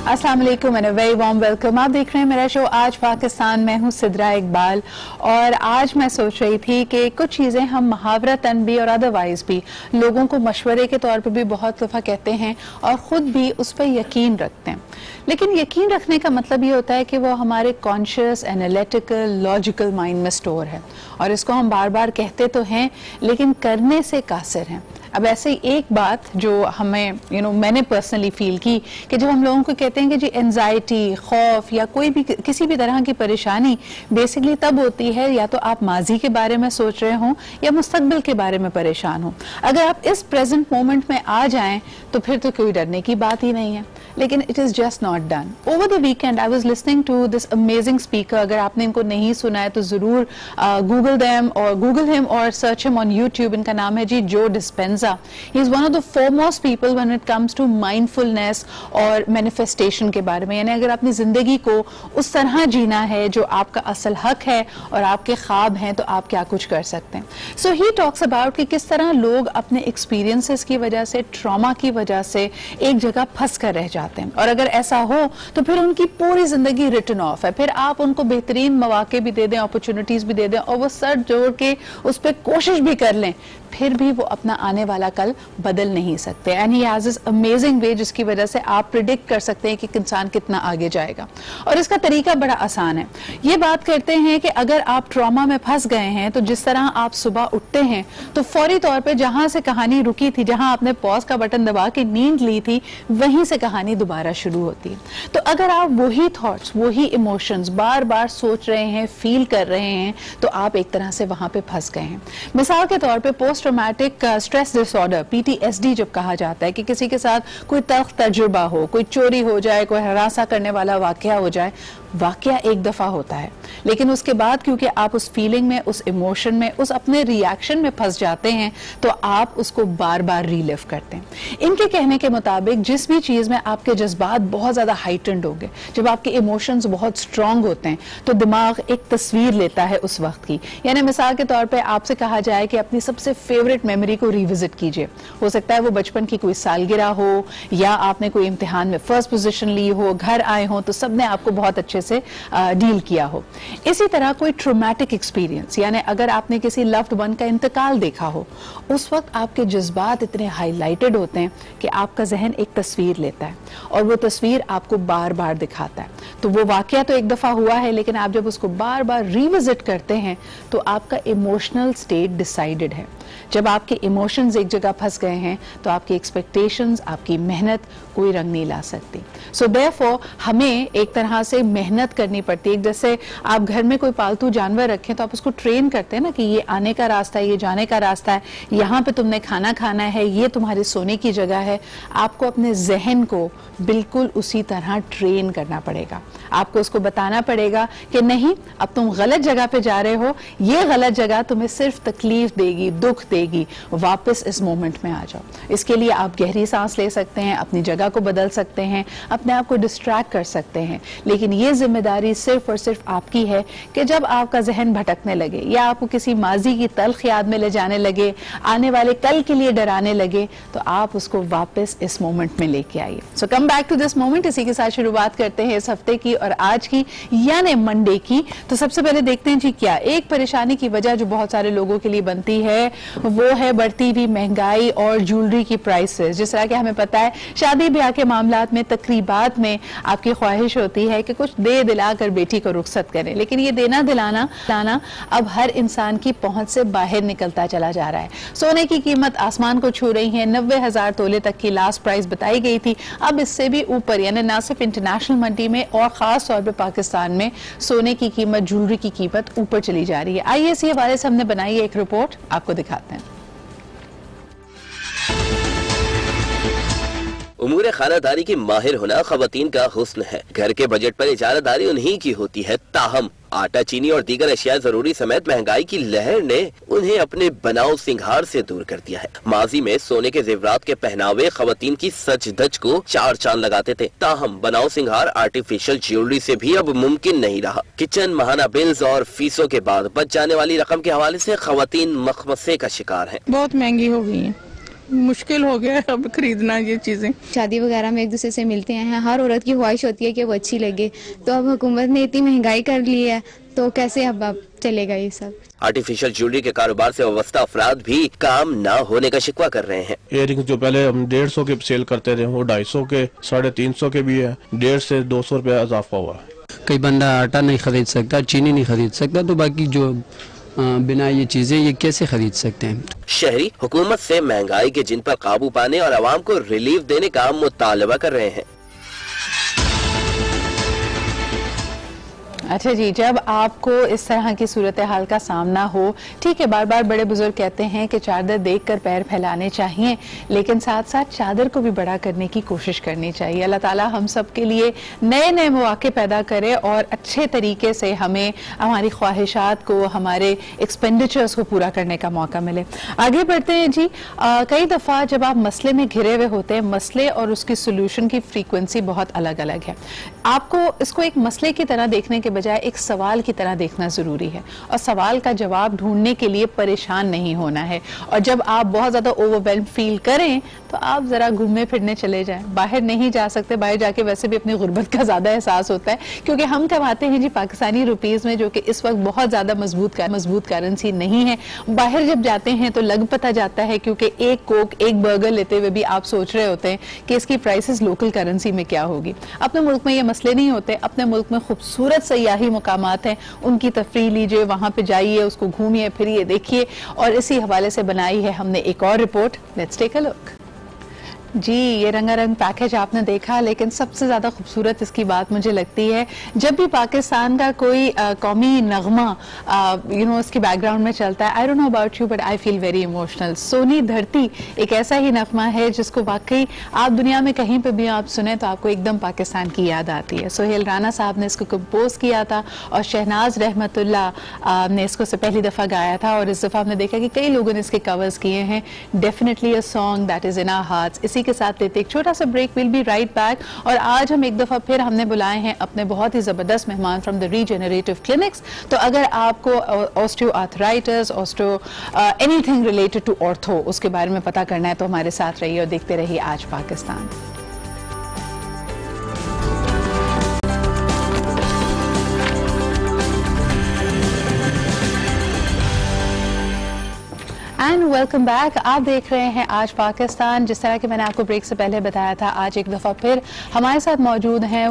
अस्सलाम वालेकुम and a very warm welcome. आप देख रहे हैं मेरा शो आज पाकिस्तान। मैं हूं सिद्रा इकबाल और आज मैं सोच रही थी कि कुछ चीज़ें हम मुहावरतन भी और अदरवाइज भी लोगों को मशवरे के तौर पर भी बहुत दफ़ा कहते हैं और ख़ुद भी उस पर यकीन रखते हैं, लेकिन यकीन रखने का मतलब ये होता है कि वो हमारे कॉन्शियस एनालिटिकल लॉजिकल माइंड में स्टोर है और इसको हम बार बार कहते तो हैं लेकिन करने से कासिर हैं। अब ऐसे ही एक बात जो हमें मैंने पर्सनली फील की कि जब हम लोगों को कहते हैं कि जी एंजाइटी, खौफ या कोई भी किसी भी तरह की परेशानी बेसिकली तब होती है या तो आप माजी के बारे में सोच रहे हों या मुस्तकबिल के बारे में परेशान हो। अगर आप इस प्रेजेंट मोमेंट में आ जाएं तो फिर तो कोई डरने की बात ही नहीं है, लेकिन it is just not done. Over the weekend I was listening to this amazing speaker. अगर आपने इनको नहीं सुना है तो ज़रूर गूगल हिम और सर्च हिम ऑन यूट्यूब। इनका नाम है जी Joe Dispenza. He is one of the foremost people when it comes to mindfulness और मैनिफेस्टेशन के बारे में। यानी अगर अपनी ज़िंदगी को उस तरह जीना है जो आपका असल हक है और आपके ख्वाब हैं तो आप क्या कुछ कर सकते हैं। सो ही टॉक्स अबाउट कि किस तरह लोग अपने एक्सपीरियंसेस की वजह से, ट्रॉमा की वजह से एक जगह फंस कर रह जाते हैं और अगर ऐसा हो तो फिर उनकी पूरी जिंदगी रिटन ऑफ है। फिर आप उनको बेहतरीन मौके भी दे दें, अपॉर्चुनिटीज भी दे दें और वो सर जोड़ के उस पर कोशिश भी कर लें, फिर भी वो अपना आने वाला कल बदल नहीं सकते। And he has this amazing वे जिसकी वजह से आप प्रिडिक्ट कर सकते हैं कि इंसान कितना आगे जाएगा और इसका तरीका बड़ा आसान है। ये बात करते हैं कि अगर आप ट्रॉमा में फंस गए हैं तो जिस तरह आप सुबह उठते हैं तो फौरी तौर पे जहां से कहानी रुकी थी, जहां आपने पॉज का बटन दबा के नींद ली थी, वहीं से कहानी दोबारा शुरू होती है। तो अगर आप वही थॉट्स, वही इमोशंस बार बार सोच रहे हैं, फील कर रहे हैं, तो आप एक तरह से वहां पे फंस गए हैं। मिसाल के तौर पे post traumatic stress disorder PTSD जब कहा जाता है कि किसी के साथ कोई तल्ख तजुर्बा हो, कोई चोरी हो जाए, कोई हरासा करने वाला वाकया हो जाए। वाकया एक दफा होता है लेकिन उसके बाद क्योंकि आप उस फीलिंग में, उस इमोशन में, उस अपने रिएक्शन में फंस जाते हैं तो आप उसको बार बार रीलिव करते हैं। इनके कहने के मुताबिक जिस भी चीज में आपके जज्बात बहुत ज्यादा हाइटेंड होंगे, जब आपके इमोशंस बहुत स्ट्रांग होते हैं तो दिमाग एक तस्वीर लेता है उस वक्त की। यानी मिसाल के तौर पे आपसे कहा जाए कि अपनी सबसे फेवरेट मेमोरी को रिविजिट कीजिए। हो सकता है वो बचपन की कोई सालगिरह हो या आपने कोई इम्तिहान में फर्स्ट पोजीशन ली हो, घर आए हो तो सबने आपको बहुत अच्छे से डील किया हो। इसी तरह कोई ट्रॉमेटिक एक्सपीरियंस, यानी अगर आपने किसी लव्ड वन का इंतकाल देखा हो, उस वक्त आपके जज्बात इतने हाईलाइटेड होते हैं कि आपका जहन एक तस्वीर लेता है और वो तस्वीर आपको बार बार दिखाता है। तो वो वाकया तो एक दफा हुआ है लेकिन आप जब उसको बार बार रिविजिट करते हैं तो आपका इमोशनल स्टेट डिसाइडेड है। जब आपके इमोशंस एक जगह फंस गए हैं तो आपकी एक्सपेक्टेशंस, आपकी मेहनत कोई रंग नहीं ला सकती। सो देयरफॉर हमें एक तरह से मेहनत करनी पड़ती है। जैसे आप घर में कोई पालतू जानवर रखें तो आप उसको ट्रेन करते हैं ना कि ये आने का रास्ता है, ये जाने का रास्ता है, यहाँ पे तुमने खाना खाना है, ये तुम्हारे सोने की जगह है। आपको अपने जहन को बिल्कुल उसी तरह ट्रेन करना पड़ेगा। आपको उसको बताना पड़ेगा कि नहीं, अब तुम गलत जगह पे जा रहे हो, ये गलत जगह तुम्हें सिर्फ तकलीफ देगी, दुख देगी, वापस इस मोमेंट में आ जाओ। इसके लिए आप गहरी सांस ले सकते हैं, अपनी जगह को बदल सकते हैं, अपने आप को डिस्ट्रैक्ट कर सकते हैं, लेकिन ये जिम्मेदारी सिर्फ और सिर्फ आपकी है कि जब आपका जहन भटकने लगे या आपको किसी माजी की तल्ख याद में ले जाने लगे, आने वाले कल के लिए डराने लगे, तो आप उसको वापस इस मोमेंट में लेके आइए। So come back to this moment. इसी के साथ शुरुआत करते हैं इस हफ्ते की और आज की यानी मंडे की। तो सबसे पहले देखते हैं जी क्या एक परेशानी की वजह जो बहुत सारे लोगों के लिए बनती है वो है बढ़ती हुई महंगाई और ज्वेलरी की प्राइसेस। जिस तरह के हमें पता है शादी ब्याह के मामलात में, तकरीबात में आपकी ख्वाहिश होती है कि कुछ दे दिलाकर बेटी को रुखसत करें, लेकिन ये देना दिलाना अब हर इंसान की पहुंच से बाहर निकलता चला जा रहा है। सोने की कीमत आसमान को छू रही है। 90,000 तोले तक की लास्ट प्राइस बताई गई थी, अब इससे भी ऊपर, यानी ना सिर्फ इंटरनेशनल मंडी में और खास तौर पे पाकिस्तान में सोने की कीमत, ज्वेलरी की कीमत ऊपर चली जा रही है। आइए इसी हवाले से हमने बनाई है एक रिपोर्ट, आपको दिखाते हैं। उमूर खानादारी की माहिर होना खवातीन का हुस्न है। घर के बजट पर इजारादारी उन्हीं की होती है। ताहम आटा, चीनी और दीगर अशिया जरूरी समेत महंगाई की लहर ने उन्हें अपने बनाव सिंगार से दूर कर दिया है। माजी में सोने के जेवरात के पहनावे खवातीन की सच धज को चार चांद लगाते थे। ताहम बनाव सिंगार आर्टिफिशियल ज्वेलरी से भी अब मुमकिन नहीं रहा। किचन, महाना बिल्स और फीसों के बाद बच जाने वाली रकम के हवाले से खवातीन मखमसे का शिकार है। बहुत महंगी हो गई है। मुश्किल हो गया है अब खरीदना ये चीज़ें। शादी वगैरह में एक दूसरे से मिलते हैं, हर औरत की ख्वाहिश होती है कि वो अच्छी लगे, तो अब हुकूमत ने इतनी महंगाई कर ली है तो कैसे अब चलेगा ये सब। आर्टिफिशियल ज्वेलरी के कारोबार से वाबस्ता अफराद भी काम न होने का शिकवा कर रहे हैं। इयररिंग्स जो पहले हम 150 के सेल करते थे वो 250 के 350 के भी है, 150 से 200 रुपया इजाफा हुआ है। कई बंदा आटा नहीं खरीद सकता, चीनी नहीं खरीद सकता, तो बाकी जो बिना ये चीजें ये कैसे खरीद सकते हैं। शहरी हुकूमत से महंगाई के जिन पर काबू पाने और आवाम को रिलीफ देने का मुतालबा कर रहे हैं। अच्छा जी, जब आपको इस तरह की सूरत हाल का सामना हो, ठीक है, बार बार बड़े बुजुर्ग कहते हैं कि चादर देखकर पैर फैलाने चाहिए, लेकिन साथ साथ चादर को भी बड़ा करने की कोशिश करनी चाहिए। अल्लाह ताला हम सब के लिए नए नए मौके पैदा करे और अच्छे तरीके से हमें हमारी ख्वाहिशात को, हमारे एक्सपेंडिचर्स को पूरा करने का मौका मिले। आगे बढ़ते हैं जी। कई दफ़ा जब आप मसले में घिरे हुए होते हैं, मसले और उसकी सोल्यूशन की फ्रीक्वेंसी बहुत अलग अलग है। आपको इसको एक मसले की तरह देखने के बजाय एक सवाल की तरह देखना जरूरी है और सवाल का जवाब ढूंढने के लिए परेशान नहीं होना है। और जब आप बहुत ज्यादा ओवरवेल्म फील करें तो आप जरा घूमने फिरने चले जाएं। बाहर नहीं जा सकते, बाहर जाके वैसे भी अपनी गुर्बत का ज्यादा एहसास होता है, क्योंकि हम कमाते हैं जी पाकिस्तानी रुपीज में, जो कि इस वक्त बहुत ज्यादा मजबूत करेंसी नहीं है। बाहर जब जाते हैं तो लग पता जाता है, क्योंकि एक कोक, एक बर्गर लेते हुए भी आप सोच रहे होते हैं कि इसकी प्राइसेस लोकल करेंसी में क्या होगी। अपने मुल्क में ये मसले नहीं होते। अपने मुल्क में खूबसूरत सयाही मुकामात हैं, उनकी तफरीह लीजिए, वहां पे जाइए, उसको घूमिए फिरिए, देखिए। और इसी हवाले से बनाई है हमने एक और report. Let's take a look. जी, ये रंगारंग पैकेज आपने देखा, लेकिन सबसे ज़्यादा खूबसूरत इसकी बात मुझे लगती है जब भी पाकिस्तान का कोई कौमी नगमा इसकी बैकग्राउंड में चलता है। I don't know about you but I feel very emotional. Sohni Dharti एक ऐसा ही नगमा है जिसको वाकई आप दुनिया में कहीं पे भी आप सुने तो आपको एकदम पाकिस्तान की याद आती है। सोहेल राना साहब ने इसको कंपोज किया था और शहनाज रहमतुल्लाह ने इसको से पहली दफ़ा गाया था, और इस दफ़ा हमने देखा कि कई लोगों ने इसके कवर्स किए हैं। Definitely a song that is in our hearts. इसी के साथ लेते एक छोटा सा break, will be right back. और आज हम एक दफा फिर हमने बुलाए हैं अपने बहुत ही जबरदस्त मेहमान फ्रॉम द रीजेनरेटिव क्लिनिक्स। तो अगर आपको osteoarthritis, anything related to ortho, उसके बारे में पता करना है तो हमारे साथ रहिए और देखते रहिए आज पाकिस्तान। And welcome back. आप देख रहे हैं आज पाकिस्तान। जिस तरह कि मैंने आपको ब्रेक से पहले बताया था, आज एक दफ़ा फिर हमारे साथ मौजूद हैं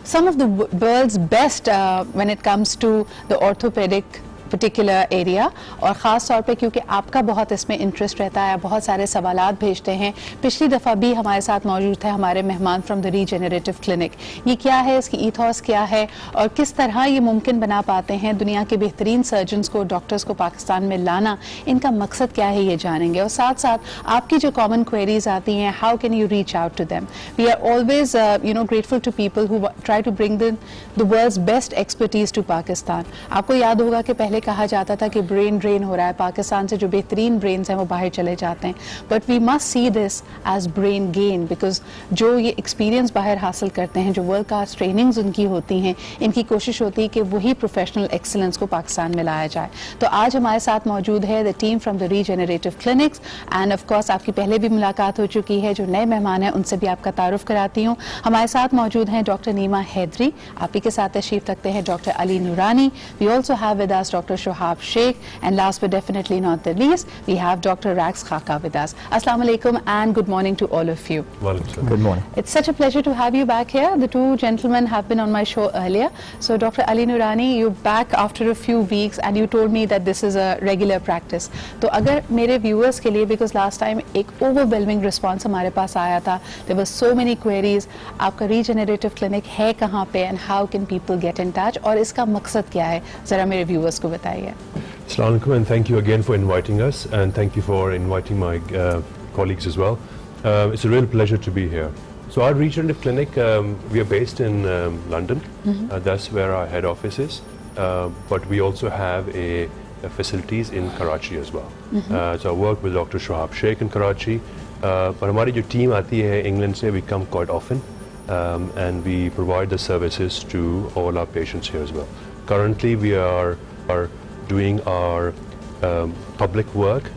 some of the world's best when it comes to the orthopaedic particular area, और ख़ास तौर पे क्योंकि आपका बहुत इसमें इंटरेस्ट रहता है, बहुत सारे सवालात भेजते हैं। पिछली दफ़ा भी हमारे साथ मौजूद थे हमारे मेहमान फ्रॉम द रीजेनरेटिव क्लिनिक। ये क्या है, इसकी ईथॉस क्या है और किस तरह ये मुमकिन बना पाते हैं दुनिया के बेहतरीन सर्जन्स को, डॉक्टर्स को पाकिस्तान में लाना, इनका मकसद क्या है ये जानेंगे। और साथ साथ आपकी जो कॉमन क्वेरीज आती हैं, how can you reach out to them. We are always grateful to people who try to bring the world's best expertise to Pakistan. आपको याद होगा कि पहले कहा जाता था कि ब्रेन ड्रेन हो रहा है पाकिस्तान से, जो बेहतरीन ब्रेन्स हैं वो बाहर चले जाते हैं। But we must see this as brain gain, because जो ये एक्सपीरियंस बाहर हासिल करते हैं, जो वर्ल्ड क्लास ट्रेनिंग्स उनकी होती हैं, इनकी कोशिश होती है कि वही प्रोफेशनल एक्सीलेंस को पाकिस्तान में लाया जाए। तो आज हमारे साथ मौजूद है the team from the regenerative clinics, and of course आपकी पहले भी मुलाकात हो चुकी है। जो नए मेहमान हैं उनसे भी आपका तारुफ कराती हूँ। हमारे साथ मौजूद हैं डॉक्टर नीमा हैदरी, आप ही के साथ तशरीफ रखते हैं doctor Ali Noorani, we also have with us doctor Shoaib Sheikh, and last but definitely not the least, we have Dr. Rax Khaka with us. Assalamu alaikum and good morning to all of you. Good morning. It's such a pleasure to have you back here. The two gentlemen have been on my show earlier. So Dr. Ali Noorani, you're back after a few weeks and you told me that this is a regular practice. तो अगर मेरे viewers के लिए, because last time एक overwhelming response हमारे पास आया था, there were so many queries, आपका regenerative clinic है कहाँ पे and how can people get in touch और इसका मकसद क्या है, जरा मेरे viewers को बताइए। Assalamu alaikum, and thank you again for inviting us, and thank you for inviting my colleagues as well. It's a real pleasure to be here. So our regenerative clinic, we are based in London. That's where our head office is. But we also have facilities in Karachi as well. So I work with Dr. Shohab Sheikh in Karachi. But हमारी जो team आती है England से, we come quite often, and we provide the services to all our patients here as well. Currently, we are doing our public work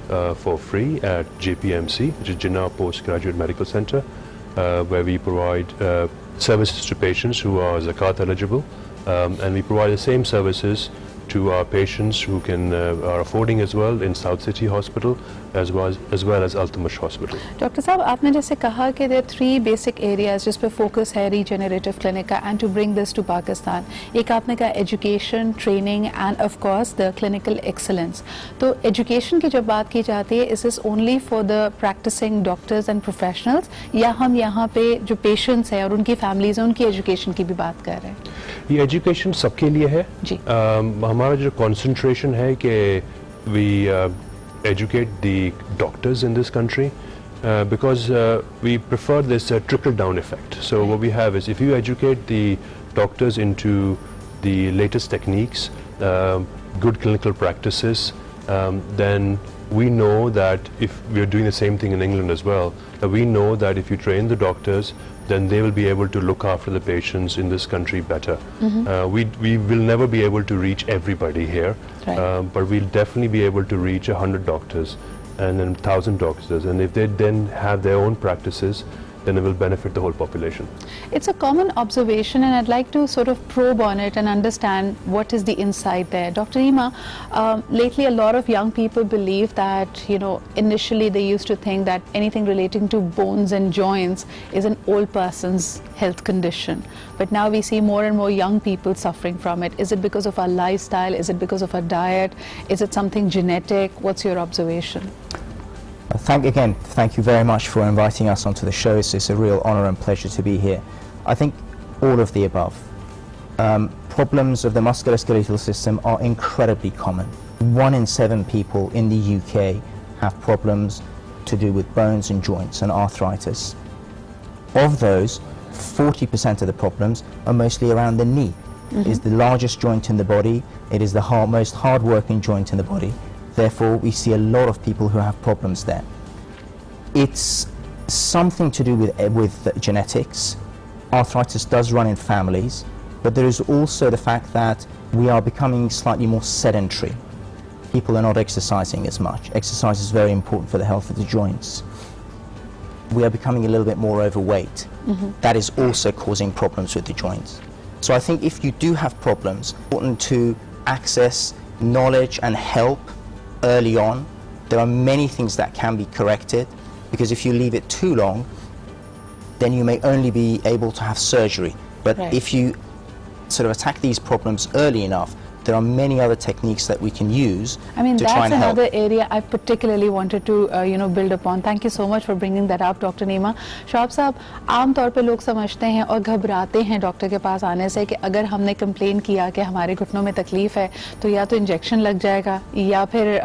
for free at JPMC, which is Jinnah Postgraduate Medical Center, where we provide services to patients who are zakat eligible, and we provide the same services to our patients who are affording as well in South City Hospital as well as Altamash Hospital. Doctor साहब, आपने जैसे कहा कि there are 3 basic areas जिस पे focus है regenerative clinic का and to bring this to Pakistan. एक आपने कहा education, training and of course the clinical excellence. तो एजुकेशन की जब बात की जाती है, is this only for the practising doctors and professionals, या हम यहाँ पे जो पेशेंट्स हैं और उनकी फैमिलीज हैं उनकी एजुकेशन की भी बात कर रहे हैं? ये एजुकेशन सबके लिए है जी. हमारा जो कंसंट्रेशन है कि we educate the doctors in this country because we prefer this trickle down effect. So what we have is, if you educate the doctors into the latest techniques, good clinical practices, then we know that if we are doing the same thing in England as well, that we know that if you train the doctors, then they will be able to look after the patients in this country better. We will never be able to reach everybody here, right. But we'll definitely be able to reach 100 doctors and then 1,000 doctors, and if they then have their own practices, then it will benefit the whole population. It's a common observation, and I'd like to sort of probe on it and understand what is the insight there. Dr. Eema, lately a lot of young people believe that, you know, initially they used to think that anything relating to bones and joints is an old person's health condition. But now we see more and more young people suffering from it. Is it because of our lifestyle? Is it because of our diet? Is it something genetic? What's your observation? Thank you very much for inviting us onto the show. It's a real honor and pleasure to be here. I think all of the above. Problems of the musculoskeletal system are incredibly common. 1 in 7 people in the UK have problems to do with bones and joints and arthritis. Of those, 40% of the problems are mostly around the knee. It is the largest joint in the body. It is the most hard-working joint in the body. Therefore, we see a lot of people who have problems there. It's something to do with genetics. Arthritis does run in families, but there is also the fact that we are becoming slightly more sedentary. People are not exercising as much. Exercise is very important for the health of the joints. We are becoming a little bit more overweight. That is also causing problems with the joints. So I think if you do have problems, it's important to access knowledge and help early on. There are many things that can be corrected, because if you leave it too long, then you may only be able to have surgery. But right. if you sort of attack these problems early enough, there are many other techniques that we can use I mean, to try and that's help. another area I particularly wanted to build upon. Thank you so much for bringing that up, Dr. Neema. शौब साहब, आम तौर पे लोग समझते हैं और घबराते हैं डॉक्टर के पास आने से कि अगर हमने कंप्लेन किया कि हमारे घुटनों में तकलीफ है तो या तो इंजेक्शन लग जाएगा या फिर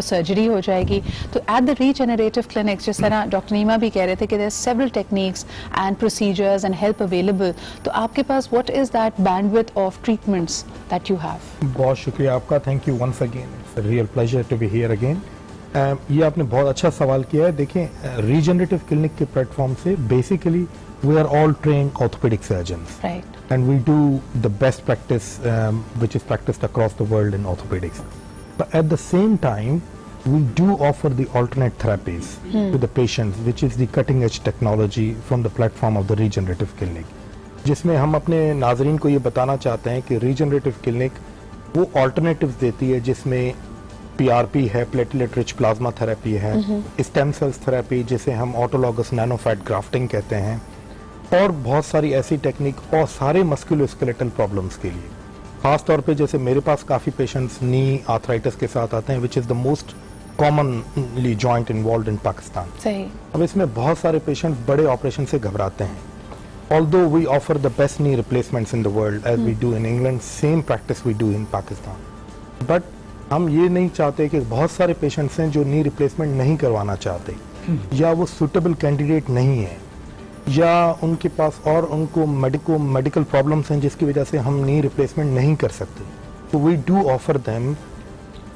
सर्जरी हो जाएगी. तो एट द रीजेनरेटिव क्लिनिक्स, जिस तरह डॉक्टर नीमा भी कह रहे थे कि there are several techniques and procedures and help available, तो आपके पास what is that bandwidth of treatments that you have? बहुत शुक्रिया आपका. Thank you once again. It's a real pleasure to be here again. ये आपने बहुत अच्छा सवाल किया है. देखें, रीजनरेटिव क्लिनिक के प्लेटफॉर्म से basically we are all trained orthopaedic surgeons, right, and we do the best practice which is practised across the world in orthopaedics. But at the same time we do offer the alternate therapies to the patients, which is the cutting edge technology from the platform of the regenerative clinic, जिसमें हम अपने नाजरीन को ये बताना चाहते हैं कि रीजनरेटिव क्लिनिक वो अल्टरनेटिव्स देती है, जिसमें PRP है, प्लेटलेट रिच प्लाज्मा थेरेपी है, स्टेम सेल्स थेरेपी जिसे हम ऑटोलॉगस नैनोफैट ग्राफ्टिंग कहते हैं, और बहुत सारी ऐसी टेक्निक और सारे मस्कुलोस्केलेटल प्रॉब्लम्स के लिए. खास तौर पे जैसे मेरे पास काफ़ी पेशेंट्स नी आर्थराइटिस के साथ आते हैं, which is the most commonly joint involve in Pakistan. सही. अब इसमें बहुत सारे पेशेंट्स बड़े ऑपरेशन से घबराते हैं. Although we offer the best knee replacements in the world, as we do in England, same practice we do in Pakistan. But हम ये नहीं चाहते कि बहुत सारे पेशेंट्स हैं जो नी रिप्लेसमेंट नहीं करवाना चाहते, या वो सुटेबल कैंडिडेट नहीं है, या उनके पास और उनको मेडिकल प्रॉब्लम्स हैं जिसकी वजह से हम नी रिप्लेसमेंट नहीं कर सकते. तो we do offer them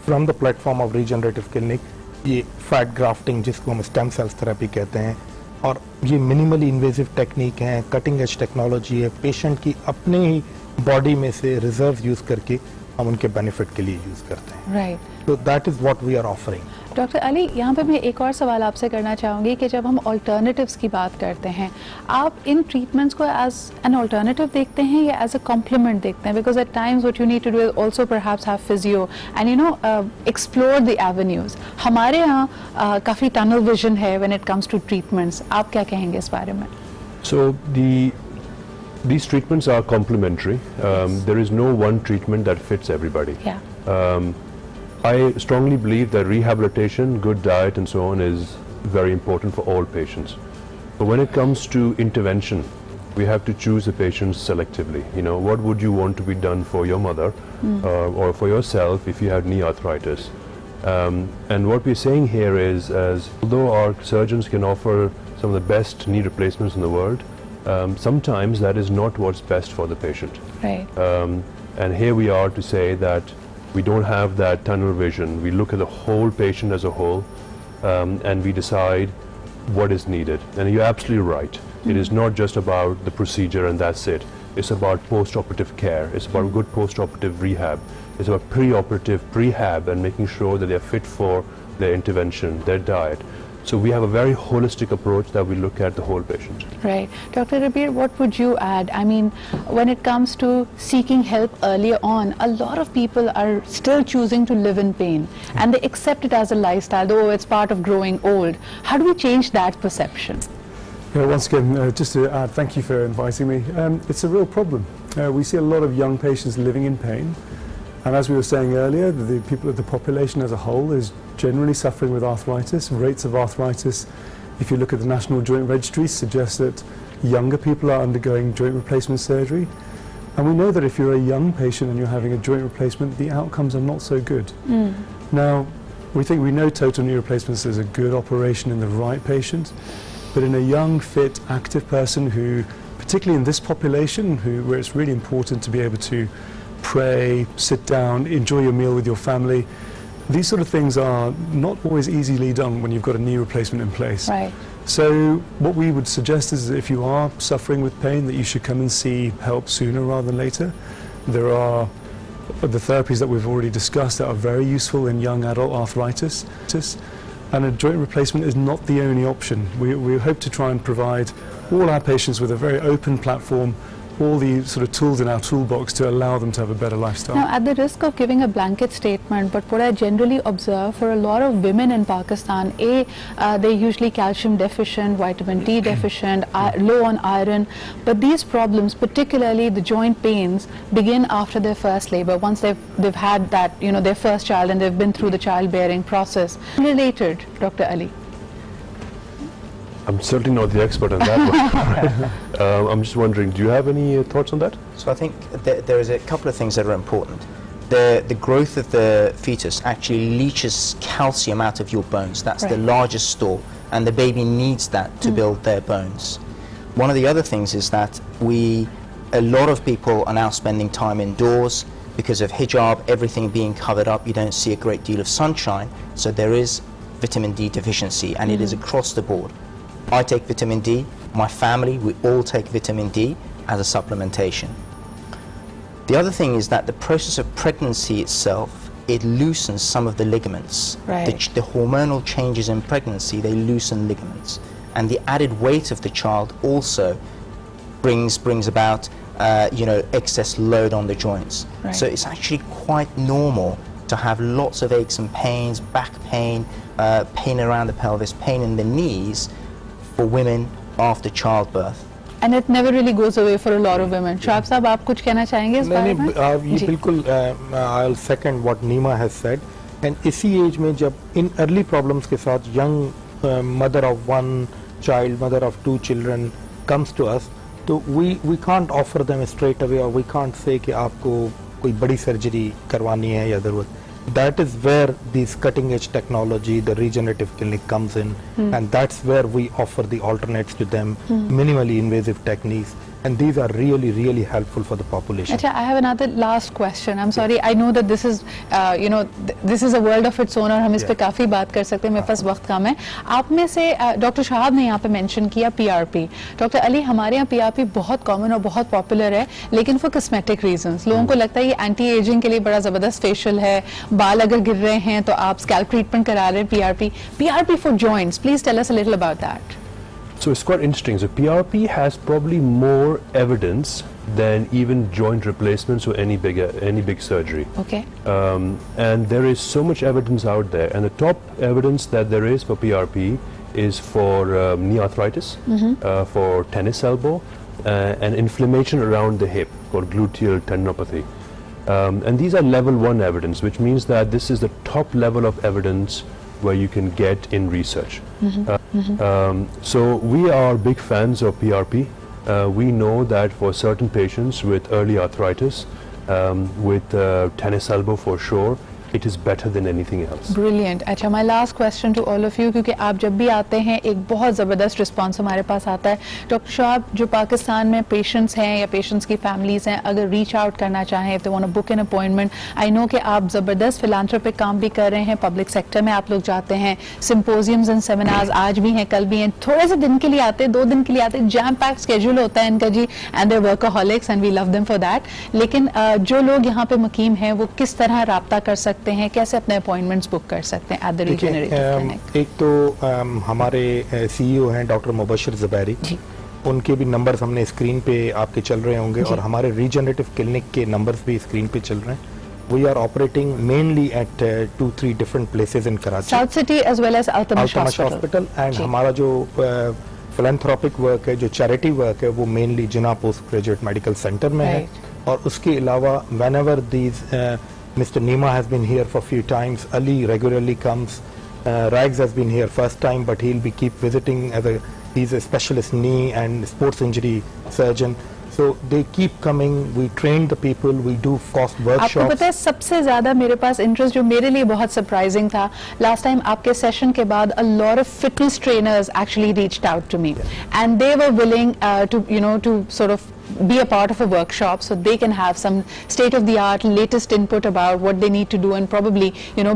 from the platform of regenerative clinic ये फैट ग्राफ्टिंग, जिसको हम स्टेम सेल्स थेरेपी कहते हैं, और ये मिनिमली इन्वेजिव टेक्निक है, कटिंग एज टेक्नोलॉजी है. पेशेंट की अपने ही बॉडी में से रिजर्व यूज़ करके हम उनके बेनिफिट के लिए यूज करते हैं। राइट, तो that is what we are offering. Doctor Ali, यहाँ पे मैं एक और सवाल आपसे करना चाहूँगी कि जब हम अल्टरनेटिव्स की बात करते हैं, आप इन ट्रीटमेंट्स को एज एन अल्टरनेटिव देखते हैं या एज अ कॉम्प्लीमेंट देखते हैं? Because at times what you need to do is also perhaps have physio and you know explore the avenues. हमारे यहाँ काफ़ी टनल विजन है when it comes to treatments, आप क्या कहेंगे इस बारे में? So these treatments are complementary. There is no one treatment that fits everybody. Yeah. I strongly believe that rehabilitation, good diet and so on is very important for all patients. But when it comes to intervention, we have to choose the patients selectively. You know, what would you want to be done for your mother or for yourself if you have knee arthritis? And what we're saying here is, although our surgeons can offer some of the best knee replacements in the world, sometimes that is not what's best for the patient. Right. And here we are to say that we don't have that tunnel vision. We look at the whole patient as a whole, and we decide what is needed. And you're absolutely right. It is not just about the procedure and that's it. It's about post-operative care. It's about good post-operative rehab. It's about pre-operative prehab and making sure that they're fit for their intervention, their diet. So we have a very holistic approach that we look at the whole patient. Right. Dr. Rabir, what would you add? I mean, when it comes to seeking help earlier on, a lot of people are still choosing to live in pain and they accept it as a lifestyle, though it's part of growing old. How do we change that perception? Yeah, once again, just to add, thank you for inviting me. It's a real problem. We see a lot of young patients living in pain. And as we were saying earlier, the population as a whole is generally suffering with arthritis. Rates of arthritis, if you look at the National Joint Registry, suggest that younger people are undergoing joint replacement surgery. And we know that if you're a young patient and you're having a joint replacement, the outcomes are not so good. Now, we know total knee replacements is a good operation in the right patient, but in a young, fit, active person who, particularly in this population, where it's really important to be able to pray, sit down, enjoy your meal with your family. These sort of things are not always easily done when you've got a knee replacement in place. Right. So what we would suggest is that if you are suffering with pain, that you should come and see help sooner rather than later. There are the therapies that we've already discussed that are very useful in young adult arthritis. And a joint replacement is not the only option. We hope to try and provide all our patients with a very open platform, all the sort of tools in our toolbox to allow them to have a better lifestyle. Now, at the risk of giving a blanket statement, but what I generally observe for a lot of women in Pakistan, they're usually calcium deficient, vitamin D deficient, low on iron, but these problems, particularly the joint pains, begin after their first labor, once they've had that, you know, their first child and they've been through the childbearing process. Related, Dr. Ali? I'm certainly not the expert on that one. I'm just wondering, do you have any thoughts on that? So I think there is a couple of things that are important. The growth of the fetus actually leaches calcium out of your bones. That's the largest store, and the baby needs that to build their bones. One of the other things is that a lot of people are now spending time indoors because of hijab, everything being covered up. You don't see a great deal of sunshine, so there is vitamin D deficiency, and it is across the board. I take vitamin D, my family, we all take vitamin D as a supplementation. The other thing is that the process of pregnancy itself, it loosens some of the ligaments. Right. The hormonal changes in pregnancy, they loosen ligaments. And the added weight of the child also brings about excess load on the joints. Right. So it's actually quite normal to have lots of aches and pains, back pain, pain around the pelvis, pain in the knees, for women after childbirth. And it never really goes away for a lot of women. Shoaib साहब, आप कुछ कहना चाहेंगे इस बारे में? ये बिल्कुल I'll second what Neema has said. And इसी एज में जब इन early problems के साथ young mother of one child, mother of two children comes to us, तो we can't offer them straight away, or we can't say कि आपको कोई बड़ी surgery करवानी है या ज़रूरत. That is where this cutting edge technology, the regenerative clinic comes in, and that's where we offer the alternates to them, minimally invasive techniques, and these are really helpful for the population. Achha, I have another last question. I'm sorry, I know that this is this is a world of its own और हम इस पे काफ़ी बात कर सकते हैं, मेरे पास वक्त कम है. आप में से डॉक्टर शहाब ने यहाँ पे मेंशन किया PRP. डॉक्टर अली, हमारे यहाँ PRP बहुत कॉमन और बहुत पॉपुलर है, लेकिन फॉर कॉस्मेटिक रीजंस. लोगों को लगता है ये एंटी एजिंग के लिए बड़ा ज़बरदस्त फेशियल है, बाल अगर गिर रहे हैं तो आप स्कैल्प ट्रीटमेंट करा रहे हैं. PRP for joints, please tell us a little about that. So it's quite interesting. So PRP has probably more evidence than even joint replacements or any big surgery. Okay. And there is so much evidence out there. And the top evidence that there is for PRP is for knee arthritis, for tennis elbow, and inflammation around the hip called gluteal tendinopathy. And these are level 1 evidence, which means that this is the top level of evidence where you can get in research. So we are big fans of PRP. We know that for certain patients with early arthritis, with tennis elbow for sure, it is better than anything else. Brilliant. अच्छा, my last question to all of you, क्योंकि आप जब भी आते हैं एक बहुत ज़बरदस्त रिस्पांस हमारे पास आता है. डॉक्टर शहाब, जो पाकिस्तान में पेशेंट्स हैं या पेशेंट्स की फैमिलीज़ हैं, अगर रीच आउट करना चाहें, if they want to book an appointment, I know कि आप ज़बरदस्त फिलांथ्रोपिक काम भी कर रहे हैं, पब्लिक सेक्टर में आप लोग जाते हैं, सिम्पोजियम्स एंड सेमिनार्स आज भी हैं, कल भी हैं, थोड़े से दिन के लिए आते हैं, 2 दिन के लिए आते हैं, जैम पैक्ड स्केड्यूल होता है इनका जी, and they're workaholics and we love them for that. लेकिन जो लोग यहाँ पे मुकीम हैं वो किस तरह राब्ता कर सकते हैं, कैसे अपने अपॉइंटमेंट्स बुक कर सकते हैं एट द रीजनरेटिव क्लिनिक? एक तो हमारे CEO हैं डॉक्टर मुबशिर ज़ुबैरी, उनके भी नंबर्स हमने स्क्रीन पे आपके चल रहे होंगे, और हमारे रीजनरेटिव क्लिनिक के नंबर्स भी स्क्रीन पे चल रहे हैं. We are operating mainly at 2-3 different places in Karachi, South City as well as Altamash Hospital. And हमारा जो philanthropic work है, जो charity work है, वो mainly जिन्ना पोस्ट ग्रेजुएट मेडिकल सेंटर में है. और उसके अलावा whenever these Mr. Nima has been here for a few times, Ali regularly comes, Rags has been here first time, but he'll be keep visiting he's a specialist knee and sports injury surgeon. So they keep coming, we train the people, we do cost workshops. आपको पता है सबसे ज़्यादा मेरे पास interest जो मेरे लिए बहुत सरप्राइजिंग था, लास्ट टाइम आपके सेशन के बाद a lot of fitness trainers actually reached out to me, and they were willing to sort of be a part of a workshop so they can have some state of the art latest input about what they need to do and probably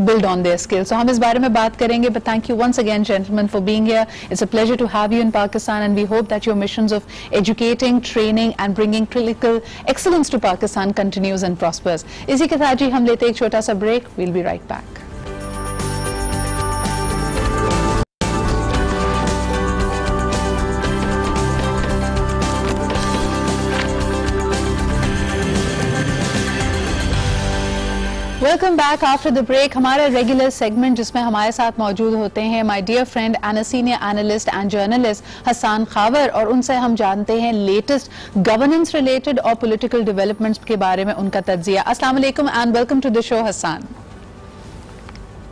build on their skills. So हम इस बारे में बात करेंगे, but thank you once again gentlemen for being here. It's a pleasure to have you in Pakistan, and we hope that your missions of educating, training and bringing clinical excellence to Pakistan continues and prospers. इसी के साथ जी हम लेते एक छोटा सा break. We'll be right back. Welcome back after the break. हमारा regular segment जिसमें हमारे साथ मौजूद होते हैं my dear friend and senior analyst and journalist Hasan Khawar, और उनसे हम जानते हैं लेटेस्ट गवर्नेंस रिलेटेड और पॉलिटिकल डेवलपमेंट्स के बारे में उनका तज्जिया. अस्सलाम वालेकुम and welcome to the show Hasan.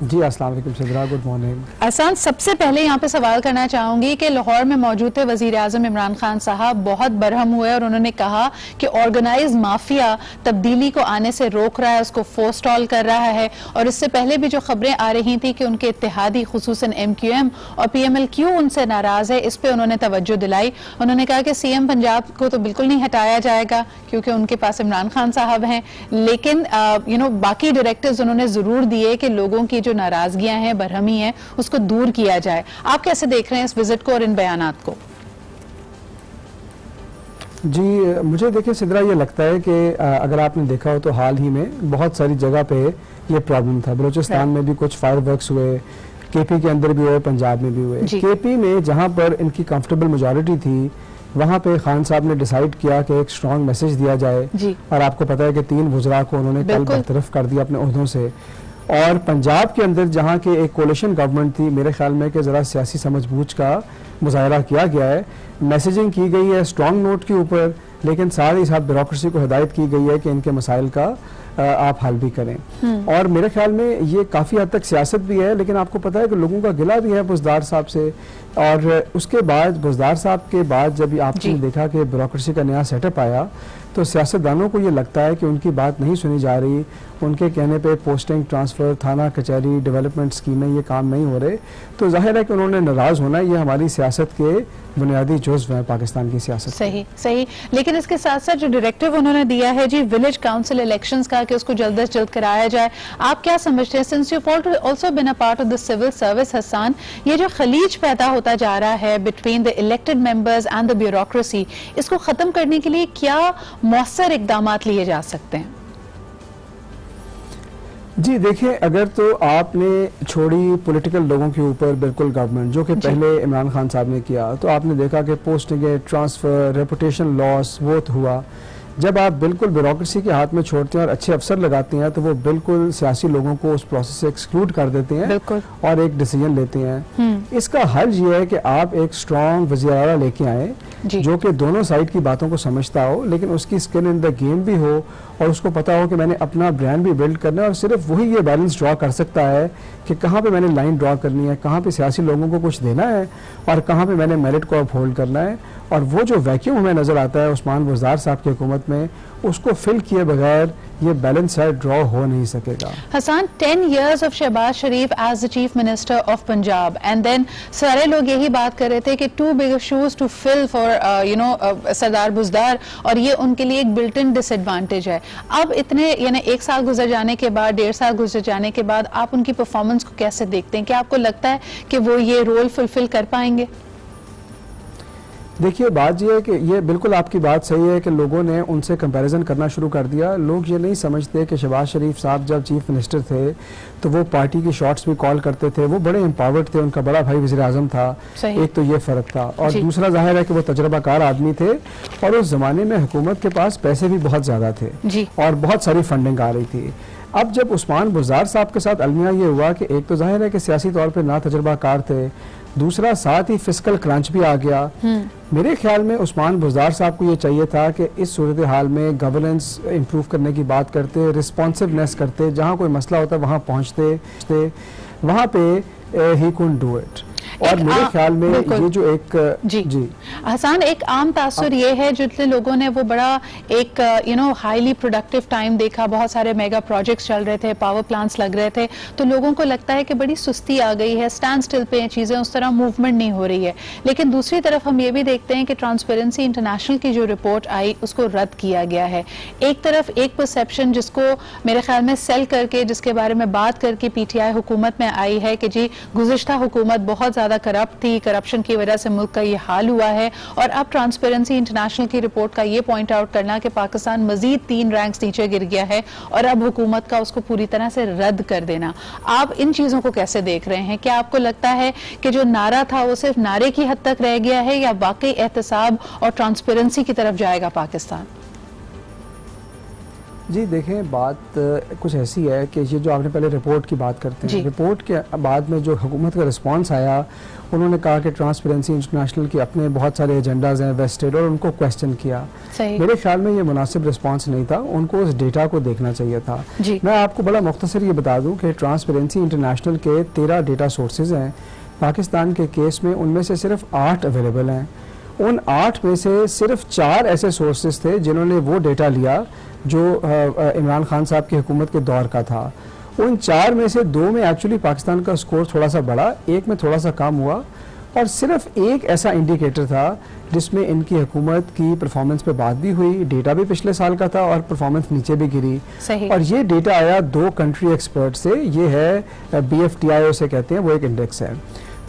जी अस्सलाम वालेकुम सिद्रा, गुड मॉर्निंग. अहसान, सबसे पहले यहाँ पे सवाल करना चाहूंगी कि लाहौर में मौजूद थे वजीर आजम इमरान खान साहब, बहुत बरहम हुए और उन्होंने कहा कि ऑर्गेनाइज माफिया तब्दीली को आने से रोक रहा है, उसको फोरस्टॉल कर रहा है. और इससे पहले भी जो खबरें आ रही थी कि उनके इत्तेहादी खुसूसन MQM और PMLQ उनसे नाराज है, इस पे उन्होंने तवज्जो दिलाई. उन्होंने कहा कि CM पंजाब को तो बिल्कुल नहीं हटाया जाएगा क्योंकि उनके पास इमरान खान साहब हैं, लेकिन बाकी डायरेक्टिव्स उन्होंने जरूर दिए कि लोगों की जो नाराजगियां हैं, बरहमी है, उसको दूर किया जाए. आप कैसे देख रहे हैं इस विजिट को और इन बयानात को? जी मुझे देखिए सिद्रा, ये लगता है कि अगर आपने देखा हो तो हाल ही में बहुत सारी जगह पे ये प्रॉब्लम था. बलूचिस्तान में भी कुछ फायरवर्क्स हुए, KP के अंदर भी हुए, पंजाब में भी हुए. KP में जहाँ पर इनकी कंफर्टेबल मेजॉरिटी थी वहाँ पे खान साहब ने डिसाइड किया कि एक स्ट्रॉन्ग मैसेज दिया जाए, और आपको पता है कि 3 वज़रा को उन्होंने कल बरतरफ कर दिया अपने ओहदों से. और पंजाब के अंदर जहाँ के एक कोलिशन गवर्नमेंट थी, मेरे ख्याल में कि ज़रा सियासी समझबूझ का मुजाहरा किया गया है, मैसेजिंग की गई है स्ट्रॉन्ग नोट के ऊपर, लेकिन साथ ही साथ ब्यूरोक्रेसी को हिदायत की गई है कि इनके मसाइल का आप हल भी करें. और मेरे ख्याल में ये काफ़ी हद तक सियासत भी है, लेकिन आपको पता है कि लोगों का गिला भी है बुज़दार साहब से. और उसके बाद बुज़दार साहब के बाद जब आपने देखा कि ब्यूरोक्रेसी का नया सेटअप आया, तो सियासतदानों को ये लगता है कि उनकी बात नहीं सुनी जा रही, उनके कहने पे पोस्टिंग, ट्रांसफ़र, थाना कचहरी, डेवलपमेंट स्कीमें ये काम नहीं हो रहे, तो जाहिर है कि उन्होंने नाराज़ होना। ये हमारी सियासत के बुनियादी जुज़्व हैं पाकिस्तान की सियासत। सही सही, लेकिन इसके साथ साथ जो डायरेक्टिव उन्होंने दिया है जी विलेज काउंसिल इलेक्शंस का कि उसको जल्द से जल्द कराया जाए, आप क्या समझते हैं? Since you also been a part of the civil service Hasan, ये जो खलीज पैदा होता जा रहा है between the elected members and the bureaucracy, इसको खत्म करने के लिए क्या मौसर इकदाम लिए जा सकते हैं? जी देखिए, अगर तो आपने छोड़ी पॉलिटिकल लोगों के ऊपर बिल्कुल गवर्नमेंट, जो कि पहले इमरान खान साहब ने किया, तो आपने देखा कि पोस्टिंग, ट्रांसफ़र, रेपुटेशन लॉस वो तो हुआ। जब आप बिल्कुल ब्यूरोक्रेसी के हाथ में छोड़ते हैं और अच्छे अफसर लगाते हैं, तो वो बिल्कुल सियासी लोगों को उस प्रोसेस से एक्सक्लूड कर देते हैं और एक डिसीजन लेते हैं। इसका हल ये है कि आप एक स्ट्रॉन्ग वज़ीर-ए-आला लेके आए जो कि दोनों साइड की बातों को समझता हो, लेकिन उसकी स्किन इन द गेम भी हो और उसको पता हो कि मैंने अपना ब्रांड भी बिल्ड करना है, और सिर्फ वही ये बैलेंस ड्रॉ कर सकता है कि कहाँ पे मैंने लाइन ड्रॉ करनी है, कहाँ पे सियासी लोगों को कुछ देना है और कहाँ पे मैंने मेरिट को अपहोल्ड करना है। और वो जो वैक्यूम हमें नज़र आता है उस्मान बुज़दार साहब की हुकूमत में, उसको फिल किए बगैर ये बैलेंस है ड्रॉ हो नहीं सकेगा। Hasan, 10 years of Shahbaz Sharif as the chief minister of Punjab, and then सारे लोग यही बात कर रहे थे कि too big shoes to fill for Sardar Buzdar, और ये उनके लिए एक बिल्ट इन डिसएडवांटेज है। अब इतने यानी 1 साल गुजर जाने के बाद, 1.5 साल गुजर जाने के बाद आप उनकी परफॉर्मेंस को कैसे देखते हैं? क्या आपको लगता है कि वो ये रोल फुलफिल कर पाएंगे? देखिए, बात यह है कि ये बिल्कुल आपकी बात सही है कि लोगों ने उनसे कंपैरिजन करना शुरू कर दिया। लोग ये नहीं समझते कि शहबाज शरीफ साहब जब चीफ मिनिस्टर थे तो वो पार्टी की शॉट्स भी कॉल करते थे, वो बड़े एम्पावर्ड थे, उनका बड़ा भाई वज़ीर आज़म था। एक तो ये फ़र्क था, और दूसरा जाहिर है कि वो तजर्बाकार आदमी थे और उस ज़माने में हुकूमत के पास पैसे भी बहुत ज़्यादा थे और बहुत सारी फंडिंग आ रही थी। अब जब उस्मान बुज़दार साहब के साथ अलमिया ये हुआ कि एक तो जाहिर है कि सियासी तौर पर ना तजर्बाकार थे, दूसरा साथ ही फिस्कल क्रंच भी आ गया। मेरे ख्याल में उस्मान बुज़दार साहब को ये चाहिए था कि इस सूरत हाल में गवर्नेंस इंप्रूव करने की बात करते, रिस्पॉन्सिवनेस करते, जहाँ कोई मसला होता वहाँ पहुँचते, वहाँ पे ही कुड डू इट। और मेरे ख्याल में ये जो एक जी हसन, एक आम तासुर ये है जितने लोगों ने वो बड़ा एक हाईली प्रोडक्टिव टाइम देखा, बहुत सारे मेगा प्रोजेक्ट्स चल रहे थे, पावर प्लांट्स लग रहे थे, तो लोगों को लगता है कि बड़ी सुस्ती आ गई है, स्टैंड स्टिल पे चीज़ें, उस तरह मूवमेंट नहीं हो रही है। लेकिन दूसरी तरफ हम ये भी देखते हैं कि ट्रांसपेरेंसी इंटरनेशनल की जो रिपोर्ट आई उसको रद्द किया गया है। एक तरफ एक परसेप्शन जिसको मेरे ख्याल में सेल करके, जिसके बारे में बात करके PTI हुकूमत में आई है कि जी गुज़िश्ता हुकूमत बहुत ज़्यादा करप्ट थी, करप्शन की वजह से मुल्क का ये हाल हुआ है, और अब ट्रांसपेरेंसी इंटरनेशनल की रिपोर्ट का ये पॉइंट आउट करना कि पाकिस्तान मजीद 3 रैंक्स नीचे गिर गया है और अब हुकूमत का उसको पूरी तरह से रद्द कर देना। आप इन चीज़ों को कैसे देख रहे हैं? क्या आपको लगता है कि जो नारा था वो सिर्फ नारे की हद तक रह गया है या वाकई एहतसाब और ट्रांसपेरेंसी की तरफ जाएगा पाकिस्तान? जी देखें, बात कुछ ऐसी है कि ये जो आपने पहले रिपोर्ट की बात करते हैं, रिपोर्ट के बाद में जो हुकूमत का रिस्पांस आया, उन्होंने कहा कि ट्रांसपेरेंसी इंटरनेशनल के अपने बहुत सारे एजेंडाज हैं वेस्टेड, और उनको क्वेश्चन किया। मेरे ख्याल में ये मुनासिब रिस्पांस नहीं था, उनको उस डेटा को देखना चाहिए था। मैं आपको बड़ा मुख्तसर ये बता दूं कि ट्रांसपेरेंसी इंटरनेशनल के 13 डेटा सोर्सेज हैं पाकिस्तान के केस में, उनमें से सिर्फ 8 अवेलेबल हैं। उन 8 में से सिर्फ 4 ऐसे सोर्सेज थे जिन्होंने वो डेटा लिया जो इमरान खान साहब की हुकूमत के दौर का था। उन 4 में से 2 में एक्चुअली पाकिस्तान का स्कोर थोड़ा सा बढ़ा, 1 में थोड़ा सा कम हुआ, और सिर्फ एक ऐसा इंडिकेटर था जिसमें इनकी हुकूमत की परफॉर्मेंस पे बात भी हुई, डेटा भी पिछले साल का था और परफॉर्मेंस नीचे भी गिरी। और ये डेटा आया 2 कंट्री एक्सपर्ट से, ये है BFTI उसे कहते हैं, वो एक इंडेक्स है।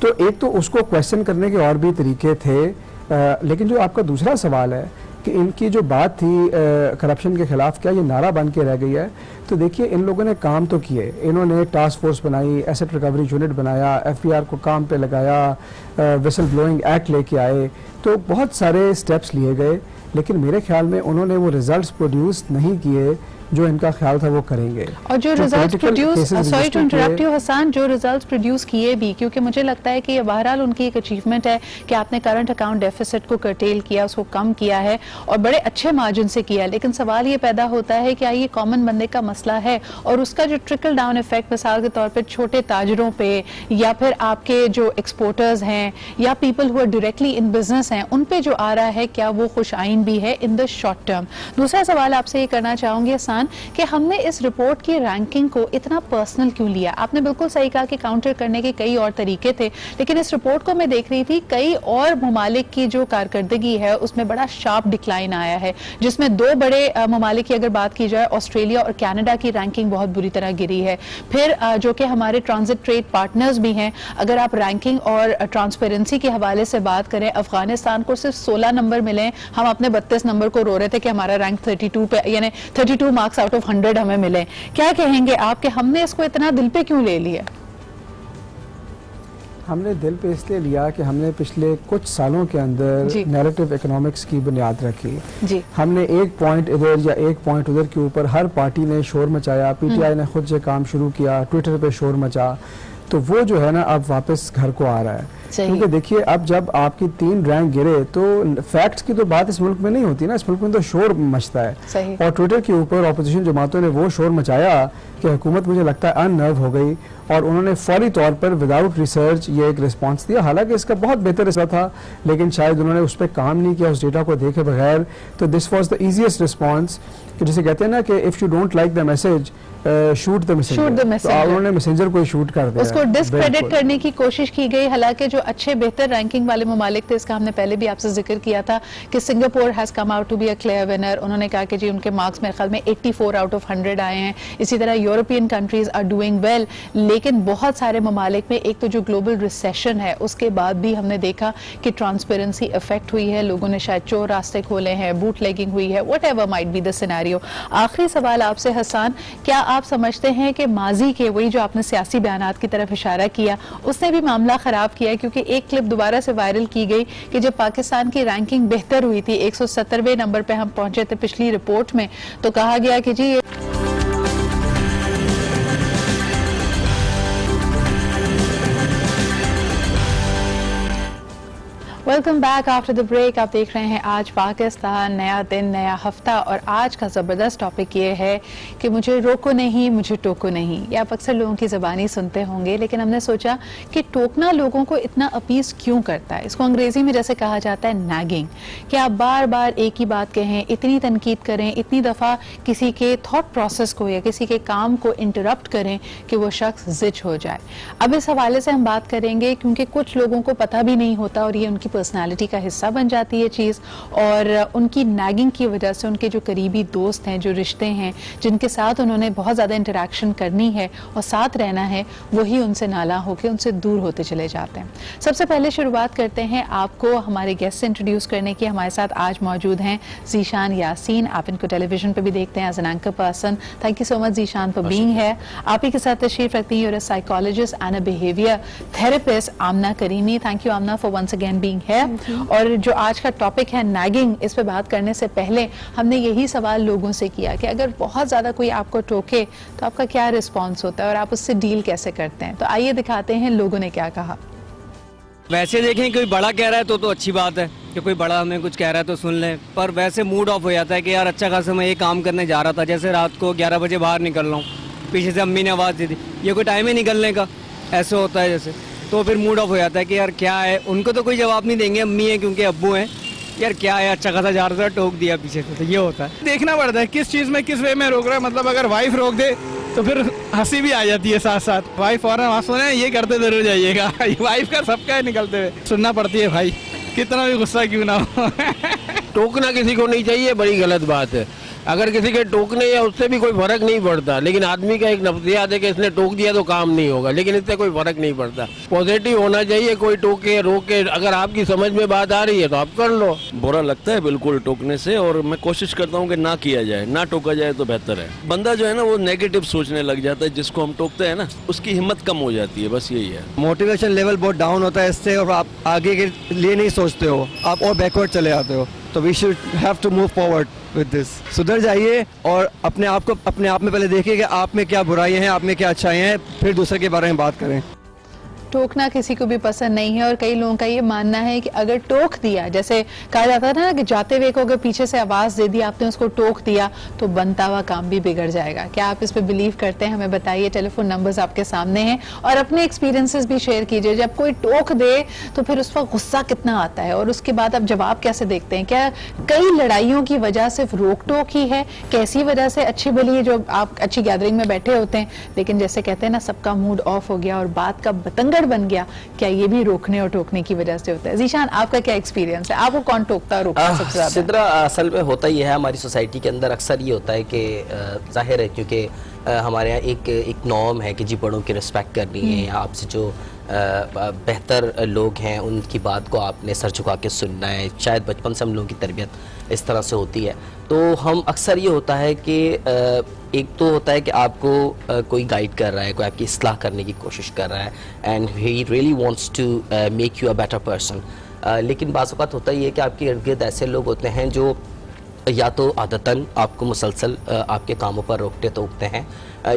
तो एक तो उसको क्वेश्चन करने के और भी तरीके थे, लेकिन जो आपका दूसरा सवाल है कि इनकी जो बात थी करप्शन के खिलाफ, क्या ये नारा बन के रह गई है? तो देखिए, इन लोगों ने काम तो किए, इन्होंने टास्क फोर्स बनाई, एसेट रिकवरी यूनिट बनाया, FBR को काम पे लगाया, विसल ब्लोइंग एक्ट लेके आए, तो बहुत सारे स्टेप्स लिए गए, लेकिन मेरे ख्याल में उन्होंने वो रिजल्ट्स प्रोड्यूस नहीं किए जो इनका ख्याल था वो करेंगे। और जो results produce, sorry to interrupt you Hasan, जो रिजल्ट्स प्रोड्यूस किए भी, क्योंकि मुझे लगता है कि ये बहरहाल उनकी एक अचीवमेंट है कि आपने करंट अकाउंट डेफिसिट को कर्टेल किया, उसको कम किया है और बड़े अच्छे मार्जिन से किया। लेकिन सवाल ये पैदा होता है कि ये कॉमन बंदे का मसला है और उसका जो ट्रिकल डाउन इफेक्ट मिसाल के तौर पर छोटे ताजरों पे या फिर आपके जो एक्सपोर्टर्स हैं या people who are directly in business हैं उन पे जो आ रहा है, क्या वो खुशाइन भी है इन द शॉर्ट टर्म? दूसरा सवाल आपसे ये करना चाहूंगी हसन कि हमने इस रिपोर्ट की रैंकिंग को इतना पर्सनल क्यों लिया? आपने बिल्कुल सही कहा कि काउंटर करने के कई और तरीके थे, लेकिन इस रिपोर्ट को मैं देख रही थी कई और ममालिक की जो कारकर्दगी है उसमें बड़ा शार्प डिक्लाइन आया है, जिसमें दो बड़े ममालिक की अगर बात की जाए, ऑस्ट्रेलिया और कनाडा की रैंकिंग बहुत बुरी तरह गिरी है। फिर जो कि हमारे ट्रांजिट ट्रेड पार्टनर्स भी हैं, अगर आप रैंकिंग और ट्रांसपेरेंसी के हवाले से बात करें, अफगानिस्तान को सिर्फ 16 नंबर मिले, हम अपने 32 नंबर को रो रहे थे कि हमारा रैंक 32 पे, यानी 32 मार्क्स आउट ऑफ 100 हमें मिले। क्या कहेंगे आप कि हमने इसको इतना दिल पे क्यों ले लिया? हमने दिल पे इसलिए लिया कि हमने पिछले कुछ सालों के अंदर नैरेटिव इकोनॉमिक्स की बुनियाद रखी जी। हमने एक पॉइंट इधर या एक पॉइंट उधर के ऊपर हर पार्टी ने शोर मचाया, पीटीआई ने खुद से काम शुरू किया, ट्विटर पे शोर मचा, तो वो जो है ना अब वापस घर को आ रहा है। क्योंकि देखिए अब जब आपकी 3 रैंक गिरे तो फैक्ट्स की तो बात इस मुल्क में नहीं होती ना, इस मुल्क में तो शोर मचता है। और ट्विटर के ऊपर अपोजिशन जमातों ने वो शोर मचाया कि हुकूमत मुझे लगता है अननर्व हो गई और उन्होंने फौरी तौर पर विदाउट रिसर्च ये एक रिस्पांस दिया। हालांकि इसका बहुत बेहतर रिश्ता था, लेकिन शायद उन्होंने उस पर काम नहीं किया, उस डेटा को देखे बगैर। तो this was the easiest response, जिसे कहते हैं ना कि if you don't like the message shoot the messenger, तो उन्होंने मैसेंजर को शूट कर दिया, उसको डिस्क्रेडिट करने की कोशिश की गई। हालांकि जो अच्छे बेहतर रैंकिंग वाले ममालिक थे, इसका हमने पहले भी आपसे जिक्र किया था कि Singapore has come out to be a clear winner. उन्होंने कहा कि जी उनके मार्क्स मेरे ख्याल में 84 आउट ऑफ 100 आए हैं। इसी तरह European countries are doing well, लेकिन बहुत सारे ममालिक में एक तो जो ग्लोबल रिसेशन है उसके बाद भी हमने देखा कि ट्रांसपेरेंसी इफेक्ट हुई है, लोगों ने शायद चोर रास्ते खोले हैं, बूट लेगिंग हुई है, what ever might be the scenario. आखिरी सवाल आपसे हसन, क्या आप समझते हैं कि माजी के वही जो आपने सियासी बयानात की तरफ इशारा किया उसने भी मामला खराब किया? क्योंकि एक क्लिप दोबारा से वायरल की गई कि जब पाकिस्तान की रैंकिंग बेहतर हुई थी, 170वें नंबर पे हम पहुंचे थे पिछली रिपोर्ट में, तो कहा गया कि जी welcome back after the break. आप देख रहे हैं आज पाकिस्तान, नया दिन नया हफ्ता, और आज का ज़बरदस्त टॉपिक ये है कि मुझे रोको नहीं मुझे टोको नहीं। ये आप अक्सर लोगों की ज़बानी सुनते होंगे, लेकिन हमने सोचा कि टोकना लोगों को इतना अपीज क्यों करता है। इसको अंग्रेज़ी में जैसे कहा जाता है नैगिंग, कि आप बार बार एक ही बात कहें, इतनी तनकीद करें, इतनी दफ़ा किसी के थॉट प्रोसेस को या किसी के काम को इंटरप्ट करें कि वो शख्स जिच हो जाए। अब इस हवाले से हम बात करेंगे क्योंकि कुछ लोगों को पता भी नहीं होता और ये उनकी पर्सनालिटी का हिस्सा बन जाती है चीज़, और उनकी नैगिंग की वजह से उनके जो करीबी दोस्त हैं, जो रिश्ते हैं, जिनके साथ उन्होंने बहुत ज़्यादा इंटरेक्शन करनी है और साथ रहना है, वही उनसे नाला होकर उनसे दूर होते चले जाते हैं। सबसे पहले शुरुआत करते हैं आपको हमारे गेस्ट से इंट्रोड्यूस करने की। हमारे साथ आज मौजूद हैं ज़ीशान यासीन। आप इनको टेलीविजन पर भी देखते हैं as an anchor person. Thank you so much Zeeshan for being here. आप ही के साथ तशरीफ रखती हैं psychologist and a behaviour therapist Amna Karimi. Thank you Amna for once again being है। और जो आज का टॉपिक है नैगिंग, इस पे बात करने से पहले हमने यही सवाल लोगों से किया कि अगर बहुत ज्यादा कोई आपको टोके तो आपका क्या रिस्पांस होता है और आप उससे डील कैसे करते हैं। तो आइए दिखाते हैं लोगों ने क्या कहा। वैसे देखें कोई बड़ा कह रहा है तो अच्छी बात है कि कोई बड़ा हमें कुछ कह रहा है तो सुन लें, पर वैसे मूड ऑफ हो जाता है कि यार अच्छा खासा मैं ये काम करने जा रहा था, जैसे रात को 11 बजे बाहर निकल रहा हूँ, पीछे से अम्मी ने आवाज़ दी थी, ये कोई टाइम है निकलने का, ऐसे होता है जैसे, तो फिर मूड ऑफ हो जाता है कि यार क्या है। उनको तो कोई जवाब नहीं देंगे, अम्मी है क्योंकि अब्बू हैं, यार क्या है अच्छा खासा जा रहा था टोक दिया पीछे से, तो ये होता है। देखना पड़ता है किस चीज़ में किस वे में रोक रहा है। मतलब अगर वाइफ रोक दे तो फिर हंसी भी आ जाती है साथ साथ। वाइफ और वहाँ सुने ये करते जरूर जाइएगा, वाइफ का सबका है निकलते हुए सुनना पड़ती है भाई, कितना भी गुस्सा क्यों ना हो। टोकना किसी को नहीं चाहिए, बड़ी गलत बात है। अगर किसी के टोकने या उससे भी कोई फर्क नहीं पड़ता, लेकिन आदमी का एक नफ्सियात है कि इसने टोक दिया तो काम नहीं होगा, लेकिन इससे कोई फर्क नहीं पड़ता। पॉजिटिव होना चाहिए, कोई टोके रोके, अगर आपकी समझ में बात आ रही है तो आप कर लो। बुरा लगता है बिल्कुल टोकने से, और मैं कोशिश करता हूँ कि ना किया जाए, ना टोका जाए तो बेहतर है। बंदा जो है ना वो नेगेटिव सोचने लग जाता है, जिसको हम टोकते हैं ना उसकी हिम्मत कम हो जाती है, बस यही है। मोटिवेशन लेवल बहुत डाउन होता है इससे, और आप आगे के लिए नहीं सोचते हो, आप और बैकवर्ड चले आते हो। तो we should have to move forward with this. सुधर जाइए और अपने आप को अपने आप में पहले देखिए कि आप में क्या बुराइयां हैं, आप में क्या अच्छाइयां हैं, फिर दूसरे के बारे में बात करें। टोकना किसी को भी पसंद नहीं है और कई लोगों का ये मानना है कि अगर टोक दिया, जैसे कहा जाता है ना कि जाते हुए को अगर पीछे से आवाज़ दे दी, आपने उसको टोक दिया तो बनता हुआ काम भी बिगड़ जाएगा। क्या आप इस पे बिलीव करते हैं? हमें बताइए। टेलीफोन नंबर्स आपके सामने हैं और अपने एक्सपीरियंसेस भी शेयर कीजिए। जब कोई टोक दे तो फिर उस वक्त गुस्सा कितना आता है और उसके बाद आप जवाब कैसे देखते हैं? क्या कई लड़ाइयों की वजह सिर्फ रोक टोक ही है? कैसी वजह से? अच्छी भली जो आप अच्छी गैदरिंग में बैठे होते हैं लेकिन जैसे कहते हैं ना, सबका मूड ऑफ हो गया और बात का बतंगड़ बन गया, क्या ये भी रोकने और टोकने की वजह से होता है? जीशान, आपका क्या एक्सपीरियंस है? आपको कौन टोकता है, रोकता सबसे ज्यादा? सिद्रा, असल में होता ही है हमारी सोसाइटी के अंदर अक्सर ये होता है कि जाहिर है क्योंकि हमारे यहाँ एक नॉर्म है कि जी बड़ों की रिस्पेक्ट करनी है, या आपसे जो बेहतर लोग हैं उनकी बात को आपने सर झुका के सुनना है। शायद बचपन से हम लोगों की तरबियत इस तरह से होती है, तो हम अक्सर ये होता है कि एक तो होता है कि आपको कोई गाइड कर रहा है, कोई आपकी इस्लाह करने की कोशिश कर रहा है and he really wants to make you a better person, लेकिन बाज़ औक़ात होता ही है कि आपके इर्द गिर्द ऐसे लोग होते हैं जो या तो आदतन आपको मुसलसल आपके कामों पर रोकते टोकते हैं,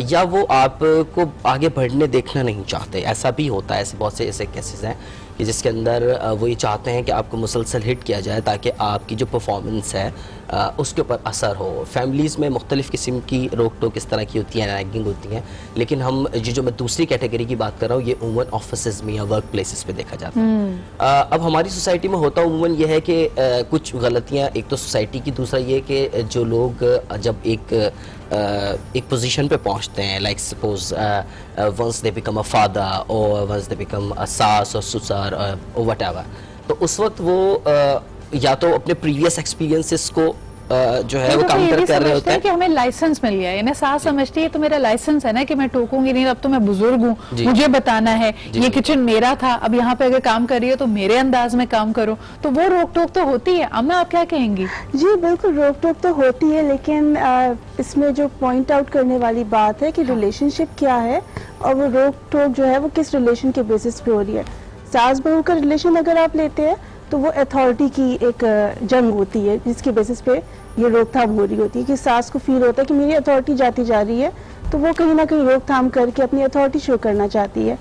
या वो आपको आगे बढ़ने देखना नहीं चाहते। ऐसा भी होता है, ऐसे बहुत से ऐसे केसेस हैं कि जिसके अंदर वो ये चाहते हैं कि आपको मुसलसल हिट किया जाए ताकि आपकी जो परफॉर्मेंस है उसके ऊपर असर हो। फैमिलीज़ में मुख्तलिफ़ किस्म की रोक टोक इस तरह की होती है, नैगिंग होती हैं, लेकिन हम जो मैं दूसरी कैटेगरी की बात कर रहा हूँ, ये उमूमन ऑफिस में या वर्क प्लेसेस पे देखा जाता है। अब हमारी सोसाइटी में होता उमूमन यह है कि कुछ गलतियाँ, एक तो सोसाइटी की, दूसरा ये कि जो लोग जब एक पोजीशन पे पहुंचते हैं, like suppose once they become a father और वंस दे बिकम अ सास और ससुर और व्हाटएवर, तो उस वक्त वो या तो अपने प्रीवियस एक्सपीरियंसेस को जो है वो काउंटर कर रहे होते हैं कि हमें लाइसेंस मिल गया है, यानी सास समझती है तो मेरा लाइसेंस है ना कि मैं टोकूंगी नहीं, अब तो मैं बुजुर्ग हूँ, मुझे बताना है, ये किचन मेरा था, अब यहाँ पे अगर काम कर रही हो तो मेरे अंदाज में काम करो, तो वो रोक टोक तो होती है। अम्मा, आप क्या कहेंगी? जी बिल्कुल, रोक टोक तो होती है, लेकिन इसमें जो पॉइंट आउट करने वाली बात है कि रिलेशनशिप क्या है और वो रोक टोक जो है वो किस रिलेशन के बेसिस पे हो रही है। सास बहू का रिलेशन अगर आप लेते हैं तो वो अथॉरिटी की एक जंग होती है जिसके बेसिस पे ये रोकथाम हो रही होती है कि सास को फील होता है कि मेरी अथॉरिटी जाती जा रही है, तो वो कहीं ना कहीं रोकथाम करके अपनी अथॉरिटी शो करना चाहती है।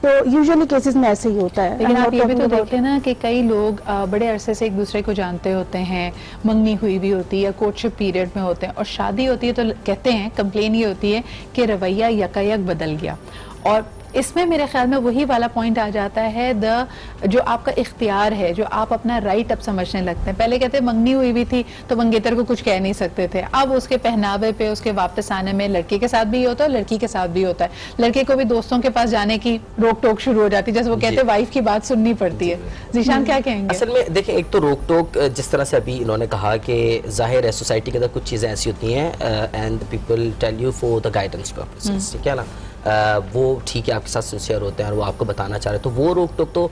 तो यूजुअली केसेस में ऐसे ही होता है। लेकिन आप ये भी तो देखते हैं ना कि कई लोग बड़े अरसे से एक दूसरे को जानते होते हैं, मंगनी हुई भी होती है या कोर्टशिप पीरियड में होते हैं, और शादी होती है तो कहते हैं, कंप्लेन ये होती है कि रवैया यकायक बदल गया। और इसमें मेरे ख्याल में वही वाला पॉइंट आ जाता है, जो आपका इख्तियार है, जो आप अपना राइट अब समझने लगते हैं। पहले कहते हैं मंगनी हुई भी थी तो मंगेतर को कुछ कह नहीं सकते थे, अब उसके पहनावे पे, उसके वापस आने में लड़के के साथ भी होता है, लड़की के साथ भी होता है। लड़के को भी दोस्तों के पास जाने की रोक टोक शुरू हो जाती है, जैसे वो कहते हैं वाइफ की बात सुननी पड़ती है। जीशान, क्या कहेंगे? असल में देखें, एक तो रोक टोक जिस तरह से अभी इन्होंने कहा कि जाहिर है सोसाइटी के अंदर कुछ चीज़ें ऐसी होती हैं and people tell you for the guidance purposes, ठीक है ना, वो ठीक है, आपके साथ सिंसियर होते हैं और वो आपको बताना चाह रहे हैं, तो वो रोक टोक तो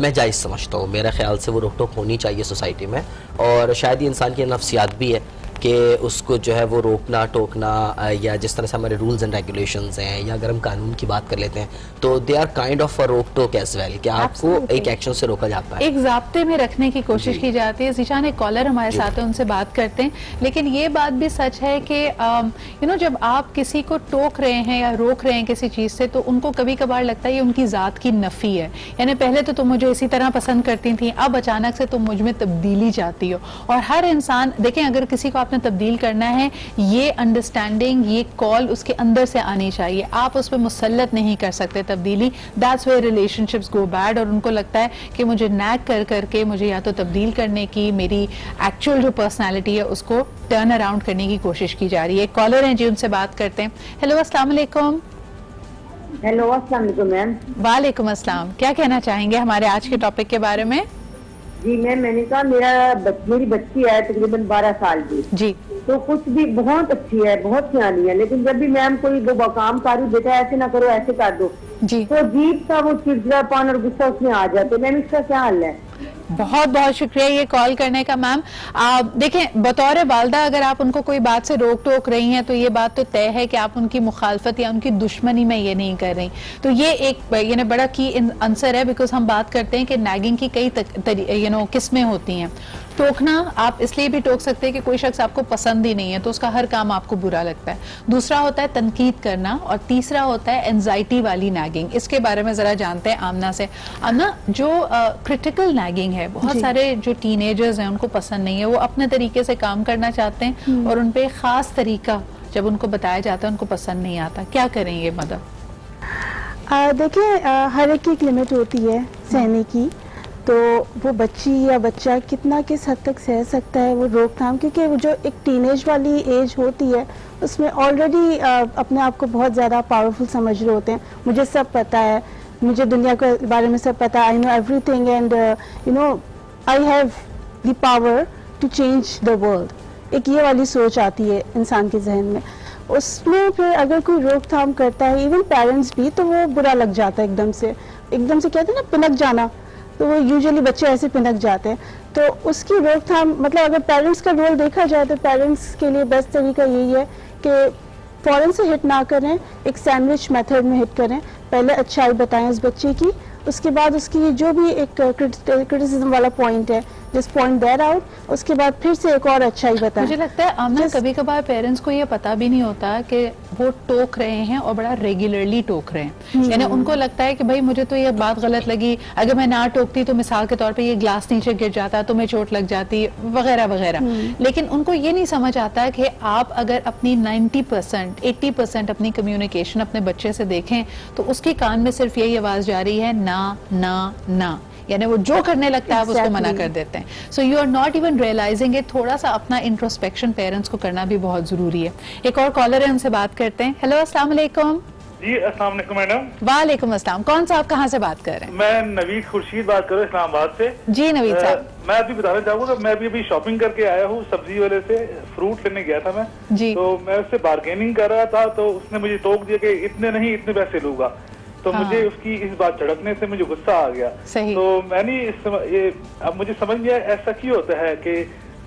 मैं जायज़ समझता हूँ। मेरे ख्याल से वो रोक टोक होनी चाहिए सोसाइटी में, और शायद ये इंसान की नफ्सियात भी है कि उसको जो है वो रोकना टोकना, या जिस तरह से हमारे रूल्स एंड रेगुलेशंस हैं, या अगर हम कानून की बात कर लेते हैं तो they are kind of a रोक टोक एज वेल, कि आपको एक एक्शन से रोका जाता है, एक ज़ाब्ते में रखने की कोशिश की जाती है। जीशान, एक कॉलर हमारे साथ है, उनसे बात करते हैं। लेकिन ये बात भी सच है कि जब आप किसी को टोक रहे हैं या रोक रहे हैं किसी चीज़ से, तो उनको कभी कभार लगता है ये उनकी ज़ात की नफ़ी है, यानी पहले तो तुम मुझे इसी तरह पसंद करती थी, अब अचानक से तुम मुझ में तब्दीली चाहती हो। और हर इंसान, देखें, अगर किसी को आपने तब्दील करना है, ये अंडरस्टैंडिंग, ये कॉल उसके अंदर से आनी चाहिए, आप उस पर मुसल्लत नहीं कर सकते तब्दीली। That's where relationships go bad, और उनको लगता है कि मुझे नैग कर करके मुझे या तो तब्दील करने की, मेरी एक्चुअल जो पर्सनैलिटी है उसको टर्न अराउंड करने की कोशिश की जा रही है। कॉलर हैं जी, उनसे बात करते हैं। हेलो, अस्सलाम वालेकुम। हेलो, अस्सलाम वालेकुम मैम। वालेकुम अस्सलाम। क्या कहना चाहेंगे हमारे आज के टॉपिक के बारे में? जी मैम, मैंने कहा मेरी बच्ची है तकरीबन 12 साल की जी, तो कुछ भी बहुत अच्छी है, बहुत सियानी है, लेकिन जब भी मैम कोई वो काम करी, बेटा ऐसे ना करो, ऐसे कर दो जी, तो अजीब सा वो चिड़चिड़ापन और गुस्सा उसमें आ जाते। मैम, इसका क्या हल है? बहुत बहुत शुक्रिया ये कॉल करने का मैम। देखें, बतौर वालदा अगर आप उनको कोई बात से रोक टोक रही हैं तो ये बात तो तय है कि आप उनकी मुखालफत या उनकी दुश्मनी में ये नहीं कर रही। तो ये एक बड़ा की आंसर है, बिकॉज हम बात करते हैं कि नैगिंग की कई किस्में होती हैं। टोकना आप इसलिए भी टोक सकते हैं कि कोई शख्स आपको पसंद ही नहीं है तो उसका हर काम आपको बुरा लगता है। दूसरा होता है तनकीद करना और तीसरा होता है एंजाइटी वाली नैगिंग। इसके बारे में जरा जानते हैं आमना से। आमना, जो क्रिटिकल नैगिंग है, बहुत सारे जो टीनेजर्स हैं उनको पसंद नहीं है, वो अपने तरीके से काम करना चाहते हैं और उन पे खास तरीका जब उनको बताया जाता है उनको पसंद नहीं आता, क्या करें ये मदद? देखिए, हर एक की एक लिमिट होती है सहने की, तो वो बच्ची या बच्चा कितना किस हद तक सह सकता है वो रोकथाम, क्योंकि वो जो एक टीनेज वाली एज होती है उसमें ऑलरेडी अपने आप को बहुत ज़्यादा पावरफुल समझ रहे होते हैं। मुझे सब पता है, मुझे दुनिया के बारे में सब पता है, I know everything and you know I have the power to change the world. एक ये वाली सोच आती है इंसान के जहन में। उसमें फिर अगर कोई रोकथाम करता है, इवन पेरेंट्स भी, तो वो बुरा लग जाता है एकदम से कहते हैं ना पिनक जाना, तो वो यूजुअली बच्चे ऐसे पिनक जाते हैं। तो उसकी रोकथाम, मतलब अगर पेरेंट्स का रोल देखा जाए तो पेरेंट्स के लिए बेस्ट तरीका यही है कि फ़ौरन से हिट ना करें, एक सैंडविच मेथड में हिट करें। पहले अच्छाई बताएं उस बच्चे की, उसके बाद उसकी जो भी एक क्रिटिसिज्म वाला पॉइंट है, जिस पॉइंट देयर आउट, उसके बाद फिर से एक और अच्छाई बताएं। मुझे लगता है आमना कभी कभार पेरेंट्स को ये पता भी नहीं होता कि वो टोक रहे हैं और बड़ा रेगुलरली टोक रहे हैं। यानी उनको लगता है कि भाई मुझे तो ये बात गलत लगी, अगर मैं ना टोकती तो मिसाल के तौर पे ये ग्लास नीचे गिर जाता तो मैं चोट लग जाती वगैरह वगैरह। लेकिन उनको ये नहीं समझ आता कि आप अगर अपनी 90% 80% अपनी कम्युनिकेशन अपने बच्चे से देखें तो उसके कान में सिर्फ यही आवाज जा रही है, ना ना ना, यानी वो जो करने लगता है आप उसको मना कर देते हैं। So you are not even realising it. थोड़ा सा अपना इंट्रोस्पेक्शन पेरेंट्स को करना भी बहुत जरूरी है। एक और कॉलर है, उनसे बात करते हैं। हेलो, अस्सलाम वालेकुम। जी अस्सलाम वालेकुम मैडम। वालेकुम अस्सलाम। कौन सा, आप कहाँ से बात कर रहे हैं? मैं नवीद खुर्शीद बात कर रहा हूँ इस्लामाबाद से। जी नवीद साहब। मैं अभी बताना चाहूँगा, मैं अभी शॉपिंग करके आया हूँ, सब्जी वाले से फ्रूट लेने गया था मैं जी। तो मैं उससे बार्गेनिंग कर रहा था तो उसने मुझे टोक दिया कि इतने नहीं इतने पैसे लूंगा। तो मुझे उसकी इस बात झड़कने से मुझे गुस्सा आ गया। तो मैंने अब मुझे समझ गया ऐसा क्यों होता है कि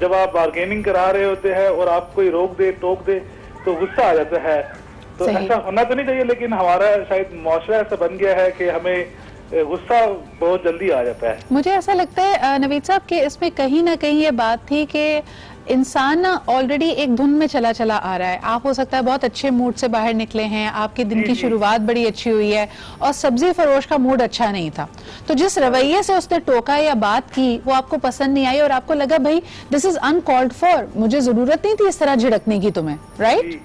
जब आप बार्गेनिंग करा रहे होते हैं और आप कोई रोक दे टोक दे तो गुस्सा आ जाता है। तो ऐसा होना तो नहीं चाहिए, लेकिन हमारा शायद माशरा ऐसा बन गया है कि हमें गुस्सा बहुत जल्दी आ जाता है। मुझे ऐसा लगता है नवीद साहब कि इसमें कहीं ना कहीं ये बात थी कि इंसान ना ऑलरेडी एक धुन में चला आ रहा है। आप हो सकता है बहुत अच्छे मूड से बाहर निकले हैं, आपके दिन की शुरुआत बड़ी अच्छी हुई है और सब्जी फरोश का मूड अच्छा नहीं था, तो जिस रवैये से उसने टोका या बात की वो आपको पसंद नहीं आई और आपको लगा भाई दिस इज अनकॉल्ड फॉर, मुझे जरूरत नहीं थी इस तरह झिड़कने की तुम्हें, राइट?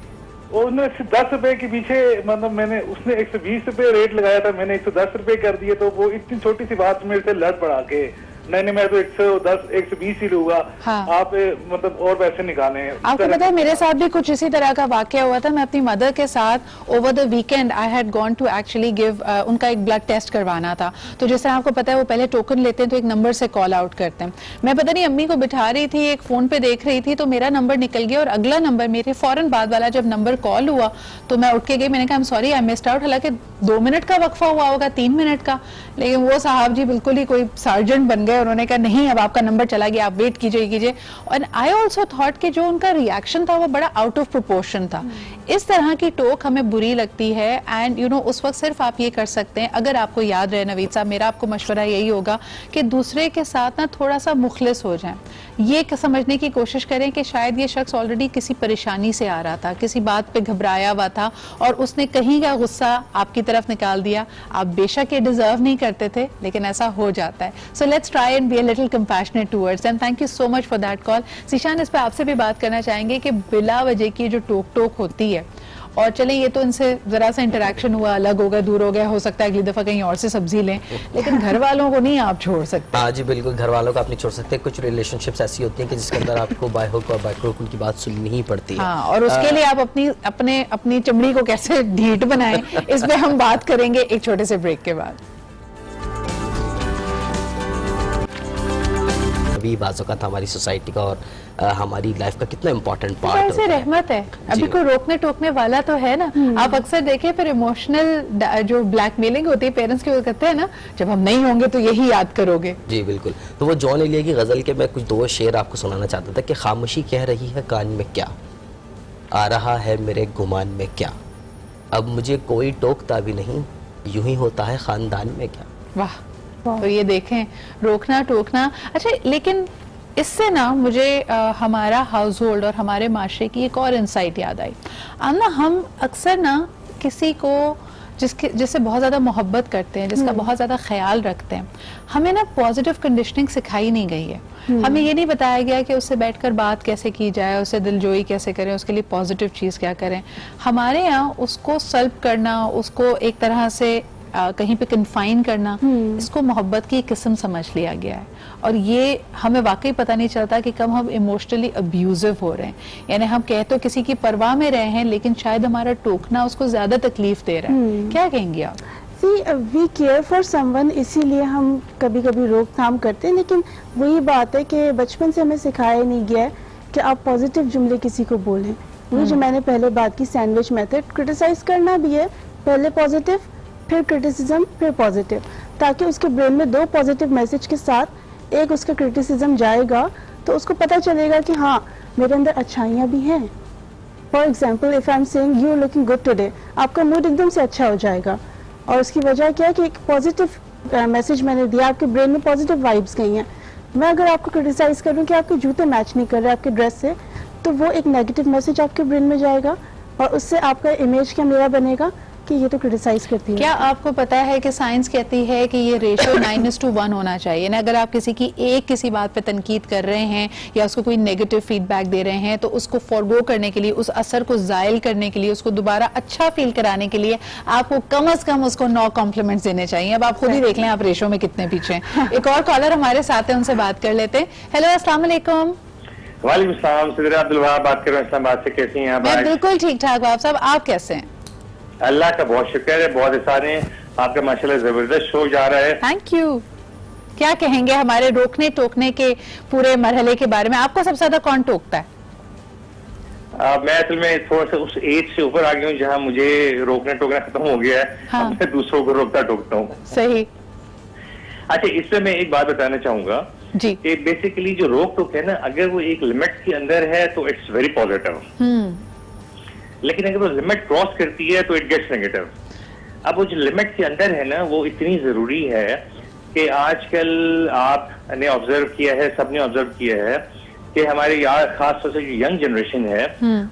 उसने 10 रुपए के पीछे, मतलब मैंने उसने 120 रुपए रेट लगाया था, मैंने 110 रुपए कर दिए, तो वो इतनी छोटी सी बात मेरे से लड़ पड़ा के नहीं मैं तो 110 120 ही लूंगा। हाँ। आप मतलब और पैसे निकाले। आपको पता है मेरे साथ भी कुछ इसी तरह का वाकया हुआ था। मैं अपनी मदर के साथ over the weekend I had gone to actually give उनका एक ब्लड टेस्ट करवाना था। तो जिस तरह आपको पता है वो पहले टोकन लेते हैं तो एक नंबर से कॉल आउट करते हैं। मैं पता नहीं अम्मी को बिठा रही थी, एक फोन पे देख रही थी, तो मेरा नंबर निकल गया और अगला नंबर मेरे फौरन बाद वाला जब नंबर कॉल हुआ तो मैं उठ के गई, मैंने कहा I am sorry I missed out. हालांकि 2 मिनट का वक्फा हुआ होगा, 3 मिनट का, लेकिन वो साहब जी बिल्कुल ही कोई सार्जेंट बन गए। उन्होंने कहा नहीं अब आपका नंबर चला गया, आप वेट कीजिए। और आई ऑल्सो थॉट कि जो उनका रिएक्शन था वो बड़ा आउट ऑफ प्रोपोर्शन था। इस तरह की टोक हमें बुरी लगती है एंड यू नो उस वक्त सिर्फ आप ये कर सकते हैं, अगर आपको याद रहे नवीद साहब, मेरा आपको मशवरा यही होगा कि दूसरे के साथ ना थोड़ा सा मुखलिस हो जाएं। ये समझने की कोशिश करें कि शायद ये शख्स ऑलरेडी किसी परेशानी से आ रहा था, किसी बात पे घबराया हुआ था और उसने कहीं का गुस्सा आपकी तरफ निकाल दिया। आप बेशक ये डिजर्व नहीं करते थे लेकिन ऐसा हो जाता है। So let's try and be a little compassionate towards them. Thank you so much for that call. Zeeshan, इस पे आपसे भी बात करना चाहेंगे कि बिला वजह की जो टोक होती है, और चले ये तो इनसे जरा सा इंटरेक्शन हुआ, अलग हो गया, दूर हो गया, हो सकता है अगली दफा कहीं और से सब्जी लें, लेकिन घर वालों को नहीं आप छोड़ सकते। हाँ जी बिल्कुल, घर वालों को आप नहीं छोड़ सकते। कुछ रिलेशनशिप्स ऐसी होती हैं कि जिसके अंदर आपको बाय हुक और बाय क्रुक उनकी बात सुननी ही पड़ती है। हाँ, और उसके लिए आप अपनी चमड़ी को कैसे ढीठ बनाएं, इस पे हम बात करेंगे एक छोटे से ब्रेक के बाद। अभी बाज़ों का था हमारी सोसाइटी का और हमारी लाइफ का कितना इम्पोर्टेंट पार्ट ऐसे रहमत है। अभी कोई रोकने टोकने वाला तो है ना। आप अक्सर देखें फिर इमोशनल जो ब्लैकमेलिंग होती है पेरेंट्स की, वो कहते हैं ना जब हम नहीं होंगे तो यही याद करोगे। जी बिल्कुल। तो वो जॉन एलिया की गजल के मैं कुछ 2 शेर आपको सुनाना चाहता था कि खामोशी कह रही है कान में क्या, आ रहा है मेरे गुमान में क्या, अब मुझे कोई टोकता भी नहीं, यूं ही होता है खानदान में क्या। वाह, तो ये देखें रोकना टोकना। अच्छा, लेकिन इससे ना मुझे हमारा हाउस होल्ड और हमारे माशरे की एक और इंसाइट याद आई। अब ना हम अक्सर ना किसी को जिससे बहुत ज़्यादा मोहब्बत करते हैं, जिसका बहुत ज़्यादा ख्याल रखते हैं, हमें ना पॉजिटिव कंडीशनिंग सिखाई नहीं गई है। हमें ये नहीं बताया गया कि उससे बैठकर बात कैसे की जाए, उससे दिलजोई कैसे करें, उसके लिए पॉजिटिव चीज़ क्या करें। हमारे यहाँ उसको सल्ब करना, उसको एक तरह से कहीं पे कन्फाइन करना, इसको मोहब्बत की किस्म समझ लिया गया है। और ये हमें वाकई पता नहीं चलता कि कब हम इमोशनली अब्यूजिव हो रहे हैं। यानी हम कह तो किसी की परवाह में रहे हैं, लेकिन शायद हमारा टोकना उसको ज्यादा तकलीफ दे रहा है। क्या कहेंगे आप? वी केयर फॉर समवन, इसीलिए हम कभी कभी रोकथाम करते हैं, लेकिन वही बात है कि बचपन से हमें सिखाया नहीं गया है कि आप पॉजिटिव जुमले किसी को बोलें। ये जो मैंने पहले बात की सैंडविच मेथड, क्रिटिसाइज करना भी है, पहले पॉजिटिव फिर क्रिटिसिज्म फिर पॉजिटिव, ताकि उसके ब्रेन में दो पॉजिटिव मैसेज के साथ एक उसका क्रिटिसिज्म जाएगा तो उसको पता चलेगा कि हाँ मेरे अंदर अच्छाइयाँ भी हैं। For example if I am saying you are looking good today, आपका मूड एकदम से अच्छा हो जाएगा। और उसकी वजह क्या है कि एक पॉजिटिव मैसेज मैंने दिया, आपके ब्रेन में पॉजिटिव वाइब्स गई हैं। मैं अगर आपको क्रिटिसाइज करूँ कि आपके जूते मैच नहीं कर रहे आपके ड्रेस से, तो वो एक नेगेटिव मैसेज आपके ब्रेन में जाएगा और उससे आपका इमेज क्या मेरा बनेगा कि ये तो क्रिटिसाइज करती है। क्या आपको पता है कि साइंस कहती है कि ये रेशियो 9:1 होना चाहिए ना? अगर आप किसी बात पे तनकीद कर रहे हैं या उसको कोई नेगेटिव फीडबैक दे रहे हैं, तो उसको फॉरगो करने के लिए, उस असर को जायल करने के लिए, उसको दोबारा अच्छा फील कराने के लिए आपको कम से कम उसको 9 कॉम्प्लीमेंट्स देने चाहिए। अब आप खुद ही देख लें आप रेशियो में कितने पीछे हैं। एक और कॉलर हमारे साथ है, उनसे बात कर लेते हैं। हेलो, अस्सलाम वालेकुम। वालेकुम सलाम, सिद्रा अब्दुल वहाब बात कर रहे हैं इस्लामाबाद से। कैसी हैं आप? मैं बिल्कुल ठीक ठाक हूँ, आप सब आप कैसे हैं? अल्लाह का बहुत शुक्र है, बहुत सारे आपका माशाल्लाह जबरदस्त शो जा रहा है। Thank you. क्या कहेंगे हमारे रोकने टोकने के पूरे मरहले के बारे में? आपको सबसे ज्यादा कौन टोकता है? मैं असल में थोड़ा सा उस एज से ऊपर आ गया हूँ जहाँ मुझे रोकना टोकना खत्म हो गया है। हाँ। मैं दूसरों को रोकता टोकता हूँ। सही। अच्छा, इसमें मैं एक बात बताना चाहूंगा जी, कि बेसिकली जो रोक टोक है ना, अगर वो एक लिमिट के अंदर है तो इट्स वेरी पॉजिटिव, लेकिन अगर वो लिमिट क्रॉस करती है तो इट गेट्स नेगेटिव। अब वो जो लिमिट के अंदर है ना, वो इतनी जरूरी है कि आजकल आपने ऑब्जर्व किया है, सबने ऑब्जर्व किया है कि हमारे यार खास तौर से जो यंग जनरेशन है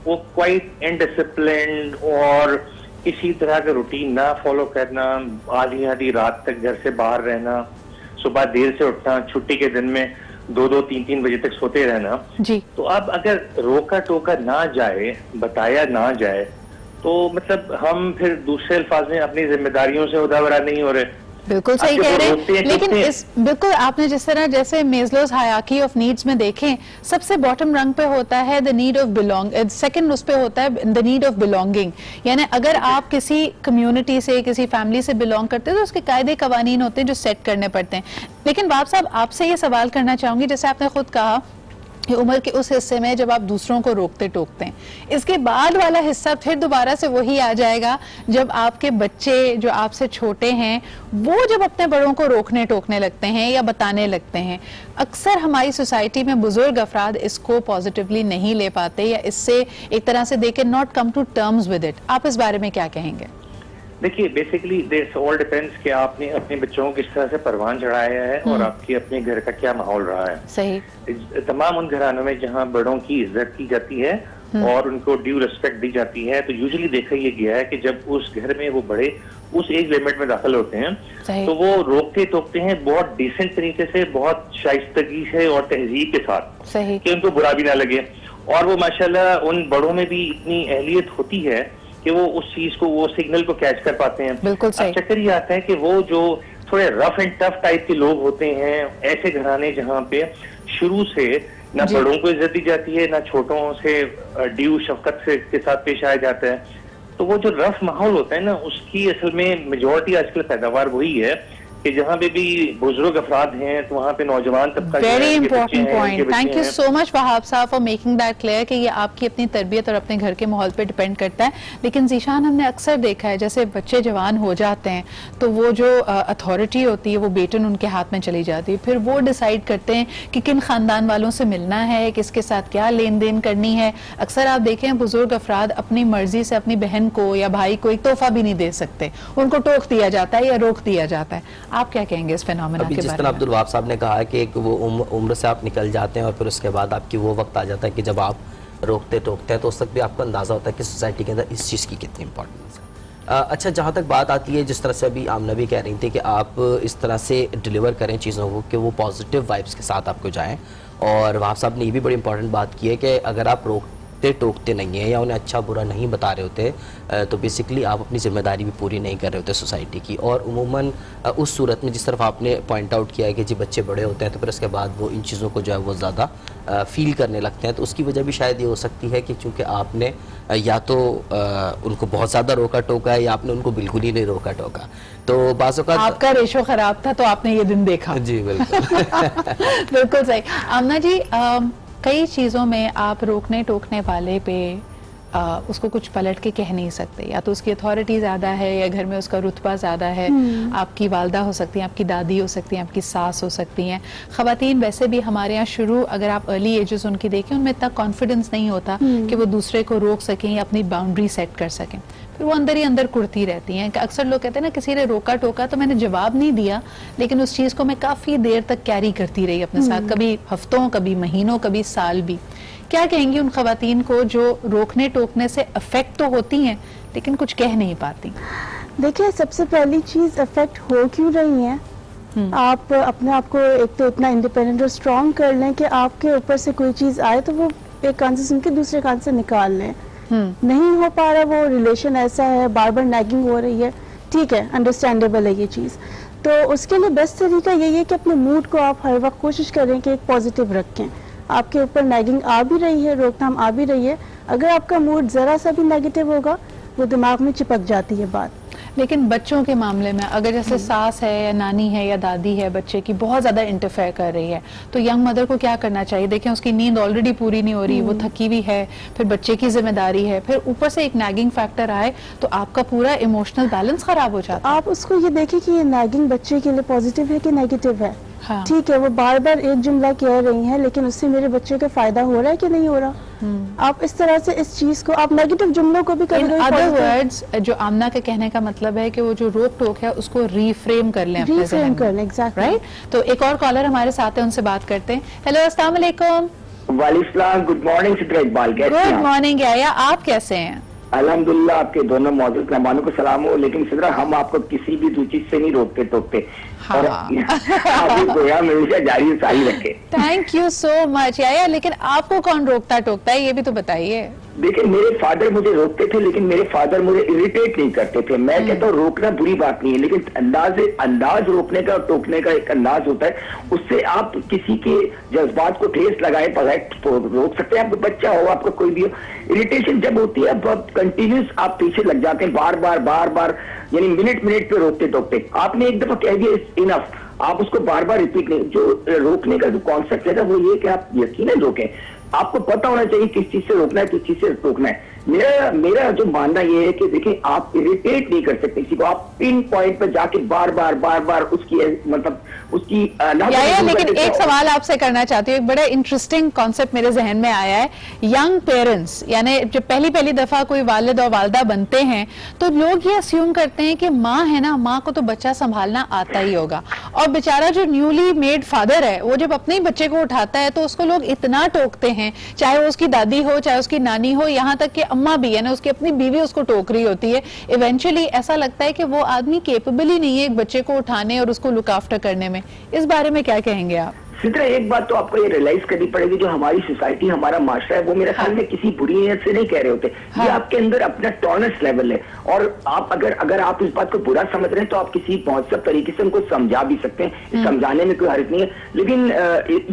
वो क्वाइट इनडिसिप्लिन्ड और किसी तरह का रूटीन ना फॉलो करना, आधी आधी रात तक घर से बाहर रहना, सुबह देर से उठना, छुट्टी के दिन में 2-2, 3-3 बजे तक सोते रहना जी। तो अब अगर रोका टोका ना जाए, बताया ना जाए, तो मतलब हम फिर दूसरे अल्फाज में अपनी जिम्मेदारियों से उदावरा नहीं हो रहे। बिल्कुल सही कह रहे हैं, लेकिन बिल्कुल आपने जिस तरह जैसे मेस्लोज हायरार्की ऑफ नीड्स में देखें, सबसे बॉटम रंग पे होता है the need of belong, second उस पे होता है द नीड ऑफ बिलोंगिंग। यानी अगर आप किसी कम्युनिटी से, किसी फैमिली से बिलोंग करते हैं तो उसके कायदे कवानीन होते हैं जो सेट करने पड़ते हैं। लेकिन बाप साहब, आपसे ये सवाल करना चाहूंगी, जैसे आपने खुद कहा कि उम्र के उस हिस्से में जब आप दूसरों को रोकते टोकते हैं, इसके बाद वाला हिस्सा फिर दोबारा से वही आ जाएगा जब आपके बच्चे जो आपसे छोटे हैं वो जब अपने बड़ों को रोकने टोकने लगते हैं या बताने लगते हैं। अक्सर हमारी सोसाइटी में बुजुर्ग अफराद इसको पॉजिटिवली नहीं ले पाते या इससे एक तरह से they can not come to terms with it. आप इस बारे में क्या कहेंगे? देखिए, बेसिकली दिस ऑल डिपेंड्स कि आपने अपने बच्चों को किस तरह से परवान चढ़ाया है और आपके अपने घर का क्या माहौल रहा है। सही। तमाम उन घरानों में जहाँ बड़ों की इज्जत की जाती है और उनको ड्यू रिस्पेक्ट दी जाती है, तो यूजुअली देखा ये गया है कि जब उस घर में वो बड़े उस एज लिमिट में दाखिल होते हैं तो वो रोकते टोकते हैं बहुत डिसेंट तरीके से, बहुत शाइस्तगी से और तहजीब के साथ, सही, कि उनको बुरा भी ना लगे। और वो माशाल्लाह उन बड़ों में भी इतनी अहलियत होती है कि वो उस चीज को, वो सिग्नल को कैच कर पाते हैं। बिल्कुल सही। चक्कर ये आता है कि वो जो थोड़े रफ एंड टफ टाइप के लोग होते हैं, ऐसे घराने जहाँ पे शुरू से ना बड़ों को इज्जत दी जाती है, ना छोटों से ड्यू शफकत से के साथ पेश आया जाता है, तो वो जो रफ माहौल होता है ना, उसकी असल में मेजॉरिटी आजकल पैदावार वही है कि जहाँ पे भी बुजुर्ग अफराद हैं तो वहाँ पे नौजवान तबका। Very important point, thank you so much Wahab साहब फॉर मेकिंग दैट क्लियर कि ये आपकी अपनी तरबियत और अपने घर के माहौल पे डिपेंड करता है। लेकिन जीशान, हमने अक्सर देखा है जैसे बच्चे जवान हो जाते हैं तो वो जो अथॉरिटी होती है वो बेटन उनके हाथ में चली जाती है, फिर वो डिसाइड करते हैं कि किन खानदान वालों से मिलना है, किसके साथ क्या लेन देन करनी है। अक्सर आप देखें बुजुर्ग अफराद अपनी मर्जी से अपनी बहन को या भाई को एक तोहफा भी नहीं दे सकते, उनको टोक दिया जाता है या रोक दिया जाता है। आप क्या कहेंगे इस फिनोमेना के बारे में? जिस तरह अब्दुल वहाब साहब ने कहा कि वो उम्र से आप निकल जाते हैं और फिर उसके बाद आपकी वो वक्त आ जाता है कि जब आप रोकते टोकते हैं, तो उस तक भी आपको अंदाज़ा होता है कि सोसाइटी के अंदर इस चीज़ की कितनी इंपॉर्टेंस है। अच्छा, जहाँ तक बात आती है, जिस तरह से अभी आमना भी कह रही थी कि आप इस तरह से डिलीवर करें चीज़ों को कि वो पॉजिटिव वाइब्स के साथ आपको जाएँ, और वहाब साहब ने ये भी बड़ी इंपॉर्टेंट बात की है कि अगर आप रोकते टोकते नहीं हैं या उन्हें अच्छा बुरा नहीं बता रहे होते तो बेसिकली आप अपनी ज़िम्मेदारी भी पूरी नहीं कर रहे होते सोसाइटी की। और उमूमन उस सूरत में जिस तरफ आपने पॉइंट आउट किया है कि जी बच्चे बड़े होते हैं तो फिर उसके बाद वो इन चीज़ों को जो है वो ज़्यादा फील करने लगते हैं, तो उसकी वजह भी शायद ये हो सकती है कि चूँकि आपने या तो उनको बहुत ज़्यादा रोका टोका है या आपने उनको बिल्कुल ही नहीं रोका टोका। तो बाज़ औक़ात आपका रेशो ख़राब था तो आपने ये दिन देखा। जी बिल्कुल बिल्कुल सही। आमना जी, कई चीज़ों में आप रोकने टोकने वाले पे उसको कुछ पलट के कह नहीं सकते, या तो उसकी अथॉरिटी ज़्यादा है या घर में उसका रुतबा ज़्यादा है। आपकी वालदा हो सकती हैं, आपकी दादी हो सकती हैं, आपकी सास हो सकती हैं। ख़वातीन वैसे भी हमारे यहाँ शुरू, अगर आप अर्ली एजेस उनकी देखें, उनमें इतना कॉन्फिडेंस नहीं होता कि वो दूसरे को रोक सकें या अपनी बाउंड्री सेट कर सकें, फिर वो अंदर ही अंदर कुड़ती रहती हैं। अक्सर लोग कहते हैं ना, किसी ने रोका टोका तो मैंने जवाब नहीं दिया, लेकिन उस चीज़ को मैं काफ़ी देर तक कैरी करती रही अपने साथ, कभी हफ्तों, कभी महीनों, कभी साल भी। क्या कहेंगी उन खवातीन को जो रोकने टोकने से अफेक्ट तो होती हैं लेकिन कुछ कह नहीं पाती? देखिए, सबसे पहली चीज़ अफेक्ट हो क्यों रही है, आप अपने आप को एक तो इतना इंडिपेंडेंट और स्ट्रॉन्ग कर लें कि आपके ऊपर से कोई चीज़ आए तो वो एक कान से सुन के दूसरे कान से निकाल लें। नहीं हो पा रहा, वो रिलेशन ऐसा है, बार बार नैगिंग हो रही है, ठीक है, अंडरस्टैंडेबल है ये चीज़। तो उसके लिए बेस्ट तरीका यही है कि अपने मूड को आप हर वक्त कोशिश करें कि एक पॉजिटिव रखें। आपके ऊपर नैगिंग आ भी रही है, रोकथाम आ भी रही है, अगर आपका मूड ज़रा सा भी नेगेटिव होगा वो दिमाग में चिपक जाती है बात। लेकिन बच्चों के मामले में अगर जैसे सास है या नानी है या दादी है बच्चे की बहुत ज़्यादा इंटरफेयर कर रही है, तो यंग मदर को क्या करना चाहिए? देखें, उसकी नींद ऑलरेडी पूरी नहीं हो रही, वो थकी हुई है, फिर बच्चे की जिम्मेदारी है, फिर ऊपर से एक नैगिंग फैक्टर आए तो आपका पूरा इमोशनल बैलेंस खराब हो जाता है। आप उसको ये देखें कि ये नैगिंग बच्चे के लिए पॉजिटिव है कि नेगेटिव है। हाँ। ठीक है, वो बार बार एक जुमला कह रही हैं, लेकिन उससे मेरे बच्चे का फायदा हो रहा है कि नहीं हो रहा? आप इस तरह से इस चीज को, आप नेगेटिव जुमलों को भी इन अदर वर्ड्स, जो आमना के कहने का मतलब है कि वो जो रोक टोक है उसको रीफ्रेम कर लें, रीफ्रेम कर लें। Exactly, right. तो एक और कॉलर हमारे साथ है, उनसे बात करते हैं। हेलो, अस्सलाम वालेकुम। वालेकुम, good morning Sidra Iqbal. Good morning Yaya, आप कैसे हैं? अल्हम्दुलिल्लाह, आपके दोनों मौजूद मेहमानों को सलाम हो। लेकिन सिद्रा, हम आपको किसी भी दूसरी से नहीं रोकते टोकते। हाँ। और आपकी गोया हमेशा जारी सारी रखे। Thank you so much Yaya. लेकिन आपको कौन रोकता टोकता है, ये भी तो बताइए। देखिए, मेरे फादर मुझे रोकते थे, लेकिन मेरे फादर मुझे इरिटेट नहीं करते थे। मैं कहता हूँ रोकना बुरी बात नहीं है, लेकिन अंदाज रोकने का, टोकने का एक अंदाज होता है, उससे आप किसी के जज्बात को ठेस लगाए बगैर रोक सकते हैं। आपका बच्चा हो, आपका कोई भी हो, इरिटेशन जब होती है अब कंटिन्यूस आप पीछे लग जाते हैं, बार बार यानी मिनट पे रोकते टोकते। आपने एक दफा कह दिया इनफ, आप उसको बार बार रिपीट नहीं। जो रोकने का जो कॉन्सेप्ट है वो ये कि आप यकीनन रोकें। आपको पता होना चाहिए किस चीज से रोकना है, किस चीज से रोकना है। मेरा जो मानना ये है कि देखिए, आप इरिटेट नहीं कर सकते किसी को, आप पिन पॉइंट पर जाके बार बार उसकी मतलब उसकी लेकिन एक सवाल आपसे करना चाहती हूँ। एक बड़ा इंटरेस्टिंग कॉन्सेप्ट मेरे जहन में आया है। यंग पेरेंट्स, यानी जब पहली दफा कोई वालिद और वालदा बनते हैं तो लोग ये अस्यूम करते हैं कि माँ है ना, माँ को तो बच्चा संभालना आता ही होगा, और बेचारा जो न्यूली मेड फादर है वो जब अपने ही बच्चे को उठाता है तो उसको लोग इतना टोकते हैं, चाहे वो उसकी दादी हो, चाहे उसकी नानी हो, यहाँ तक कि अम्मा भी है ना, उसकी अपनी बीवी उसको टोक रही होती है। इवेंचुअली ऐसा लगता है कि वो आदमी केपेबल ही नहीं है एक बच्चे को उठाने और उसको लुक आफ्टर करने में। इस बारे में क्या कहेंगे आप? सिद्रा, एक बात तो आपको ये रियलाइज करनी पड़ेगी, जो हमारी सोसाइटी, हमारा माशरा है, वो मेरे ख्याल में किसी बुरी नीयत से नहीं कह रहे होते। ये आपके अंदर अपना टॉलरेंस लेवल है, और आप अगर आप इस बात को बुरा समझ रहे हैं तो आप किसी मौसम तरीके से उनको समझा भी सकते हैं। समझाने में कोई हर्ज नहीं है, लेकिन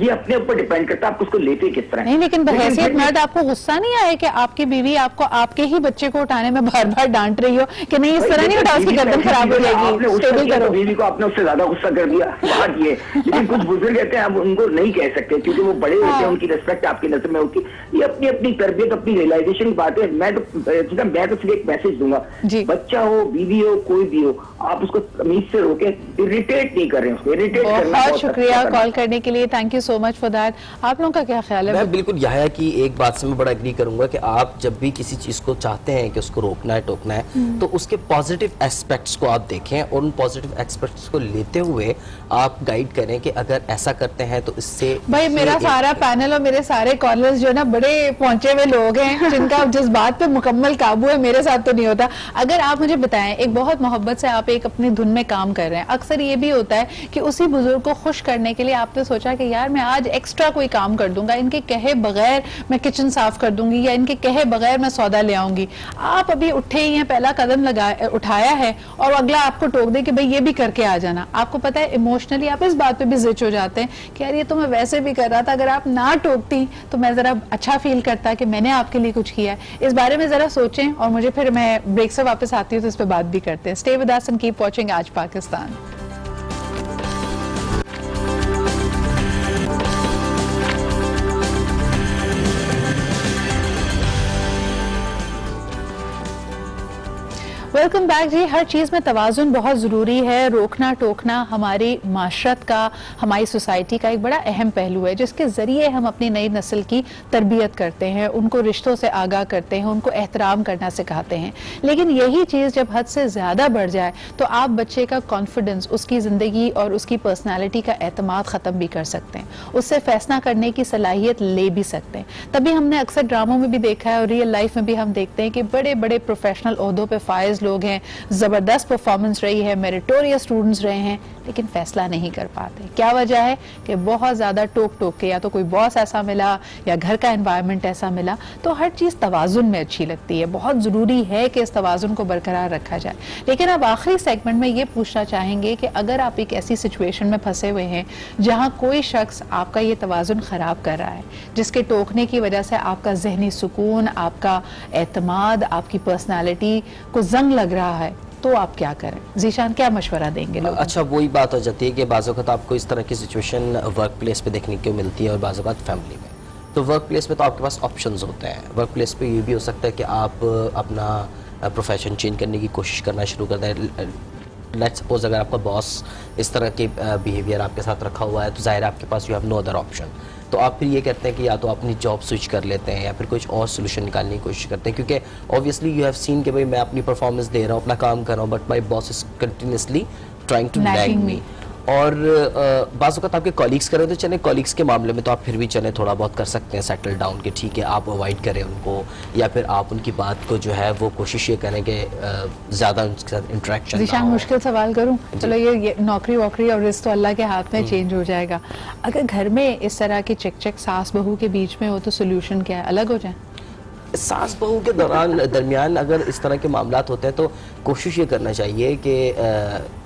ये अपने ऊपर डिपेंड करता है आप उसको लेते किस तरह। नहीं, लेकिन बहैसियत मर्द आपको गुस्सा नहीं आया कि आपकी बीवी आपको आपके ही बच्चे को उठाने में बार बार डांट रही हो कि नहीं, इस तरह नहीं उठा, उसकी गर्दन खराब हो जाएगी, बीवी को आपने उससे ज्यादा गुस्सा कर दिया। बात ये, लेकिन कुछ बुजुर्ग कहते हैं आप उनको नहीं कह सकते क्योंकि वो बड़े होते हैं, उनकी रिस्पेक्ट आपकी नजर में होती है। ये अपनी अपनी तरबियत, अपनी रियलाइजेशन की बात है। मैं तो सिर्फ एक मैसेज दूंगा, बच्चा हो, बीवी हो, कोई भी हो, आप उसको तमीज से रोके, इरिटेट नहीं कर रहे हैं उसको, इरिटेट करना। बहुत शुक्रिया कॉल करने के लिए, thank you so much for that. आप लोगों का क्या ख्याल है? मैं बिल्कुल यहाया की एक बात से मैं बड़ा एग्री करूंगा कि आप जब भी किसी चीज को चाहते हैं कि उसको रोकना है, टोकना है, तो उसके पॉजिटिव एस्पेक्ट्स को आप देखें और उन पॉजिटिव एस्पेक्ट्स को लेते हुए आप गाइड करें कि अगर ऐसा करते हैं तो इससे भाई मेरा सारा पैनल और मेरे सारे कॉलर्स जो है ना बड़े पहुंचे हुए लोग हैं जिनका जिस बात पे मुकम्मल काबू है, मेरे साथ तो नहीं होता। अगर आप मुझे बताएं, एक बहुत मोहब्बत से आप एक अपनी धुन में काम कर रहे हैं, अक्सर ये भी होता है कि उसी बुजुर्ग को खुश करने के लिए आपने सोचा कि यार मैं आज एक्स्ट्रा कोई काम कर दूंगा, इनके कहे बगैर मैं किचन साफ कर दूंगी या इनके कहे बगैर मैं सौदा ले आऊंगी। आप अभी उठे ही हैं, पहला कदम उठाया है और अगला आपको टोक दे कि भाई ये भी करके आ जाना। आपको पता है इमोशनली आप इस बात पे भी जिच हो जाते हैं कि यार ये तो मैं वैसे भी कर रहा था, अगर आप ना टोकती तो मैं जरा अच्छा फील करता कि मैंने आपके लिए कुछ किया है। इस बारे में जरा सोचें और मुझे फिर मैं ब्रेक से वापस आती हूँ तो इस पर बात भी करते हैं। Stay with us and keep watching आज पाकिस्तान। वेलकम बैक जी। हर चीज़ में तवाज़ुन बहुत ज़रूरी है। रोकना टोकना हमारी माशरत का, हमारी सोसाइटी का एक बड़ा अहम पहलू है जिसके ज़रिए हम अपनी नई नस्ल की तरबियत करते हैं, उनको रिश्तों से आगाह करते हैं, उनको एहतराम करना सिखाते हैं। लेकिन यही चीज़ जब हद से ज़्यादा बढ़ जाए तो आप बच्चे का कॉन्फिडेंस, उसकी ज़िंदगी और उसकी पर्सनैलिटी का एतमाद ख़त्म भी कर सकते हैं, उससे फैसला करने की सलाहियत ले भी सकते हैं। तभी हमने अक्सर ड्रामों में भी देखा है और रियल लाइफ में भी हम देखते हैं कि बड़े बड़े प्रोफेशनल ओहदों पर फाइज लोग हैं, जबरदस्त परफॉर्मेंस रही है, मेरिटोरियस स्टूडेंट्स रहे हैं, लेकिन फैसला नहीं कर पाते। क्या वजह है कि बहुत ज्यादा टोक टोक के या तो कोई बॉस ऐसा मिला या घर का एनवायरनमेंट ऐसा मिला। तो हर चीज तवाजुन में अच्छी लगती है, बहुत जरूरी है कि इस तवाजुन को बरकरार रखा जाए। लेकिन अब आखिरी सेगमेंट में ये पूछना चाहेंगे कि अगर आप एक ऐसी सिचुएशन में फंसे हुए हैं जहां कोई शख्स आपका ये तवाजुन खराब कर रहा है, जिसके टोकने की वजह से आपका जहनी सुकून, आपका एतमाद, आपकी पर्सनालिटी को जंग लग रहा है, तो आप क्या करें? जीशान क्या मशवरा देंगे लोगों? अच्छा, वही बात हो जाती है कि बाज़ वक़्त आपको इस तरह की सिचुएशन वर्क प्लेस पे देखने को मिलती है और बाज़ वक़्त फैमिली में। तो वर्क प्लेस पे तो आपके पास ऑप्शंस होते हैं। वर्क प्लेस पे ये भी हो सकता है कि आप अपना प्रोफेशन चेंज करने की कोशिश करना शुरू कर दें। लेट्स सपोज अगर आपका बॉस इस तरह के बिहेवियर आपके साथ रखा हुआ है तो ज़ाहिर है आपके पास you have no other option. तो आप फिर ये कहते हैं कि या तो अपनी जॉब स्विच कर लेते हैं या फिर कुछ और सोल्यूशन निकालने की कोशिश करते हैं, क्योंकि ऑब्वियसली यू हैव सीन कि भाई मैं अपनी परफॉर्मेंस दे रहा हूँ, अपना काम कर रहा हूँ, but my boss is continuously trying to nag me. और बाज़ वक़्त आपके कॉलीग्स करें तो चलें, कॉलीग्स के मामले में तो आप फिर भी चलें थोड़ा बहुत कर सकते हैं सेटल डाउन के, ठीक है आप अवॉइड करें उनको या फिर आप उनकी बात को जो है वो कोशिश ये करें कि ज़्यादा उनके साथ इंटरेक्शन। जीशान मुश्किल सवाल करूं, चलो ये नौकरी वोकरी और रिश्ता तो अल्लाह के हाथ में चेंज हो जाएगा। अगर घर में इस तरह की चिक सास बहू के बीच में हो तो सोल्यूशन क्या है? अलग हो जाए? सास बहू के दरमियान अगर इस तरह के मामलात होते हैं तो कोशिश ये करना चाहिए कि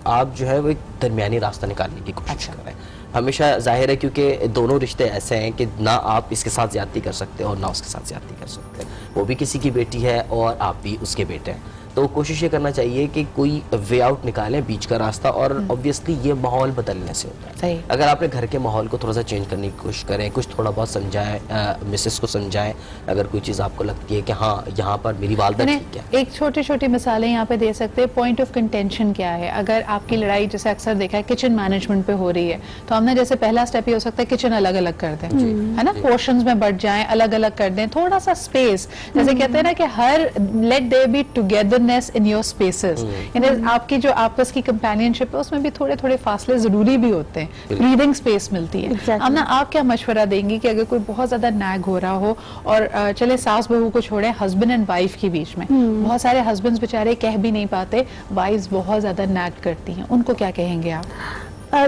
आप जो है वो एक दरमियानी रास्ता निकालने की कोशिश करें हमेशा। जाहिर है क्योंकि दोनों रिश्ते ऐसे हैं कि ना आप इसके साथ ज्यादती कर सकते और ना उसके साथ ज्यादती कर सकते। वो भी किसी की बेटी है और आप भी उसके बेटे हैं, तो कोशिश ये करना चाहिए कि कोई वे आउट निकालें, बीच का रास्ता। और ऑब्वियसली ये माहौल बदलने से होता है। अगर आपने घर के माहौल को थोड़ा सा चेंज करने की कोशिश करें, कुछ थोड़ा बहुत समझाएं, मिसेस को समझाएं अगर कोई चीज़ आपको लगती है कि हाँ यहाँ पर मेरी वालदा ठीक है। एक छोटी छोटी मिसालें यहाँ पे दे सकते हैं। पॉइंट ऑफ कंटेंशन क्या है? अगर आपकी लड़ाई जैसे अक्सर देखा है किचन मैनेजमेंट पे हो रही है तो हमने जैसे पहला स्टेप ये हो सकता है किचन अलग अलग कर दें, है ना, पोर्शंस में बढ़ जाएं, अलग अलग कर दें, थोड़ा सा स्पेस, जैसे कहते हैं ना कि हर let there be togetherness in your spaces. यानी आपकी जो आपस की कंपेनियनशिप है उसमें भी थोड़े थोड़े फासले जरूरी भी होते हैं, ब्रीदिंग स्पेस मिलती है। अब ना आप क्या मशवरा देंगी कि अगर कोई बहुत ज्यादा नैग हो रहा हो और चले सास बहू को छोड़े हस्बैंड एंड वाइफ के बीच में बहुत सारे हस्बैंड्स बेचारे कह भी नहीं पाते, वाइफ्स बहुत ज्यादा नैग करती हैं, उनको क्या कहेंगे आप?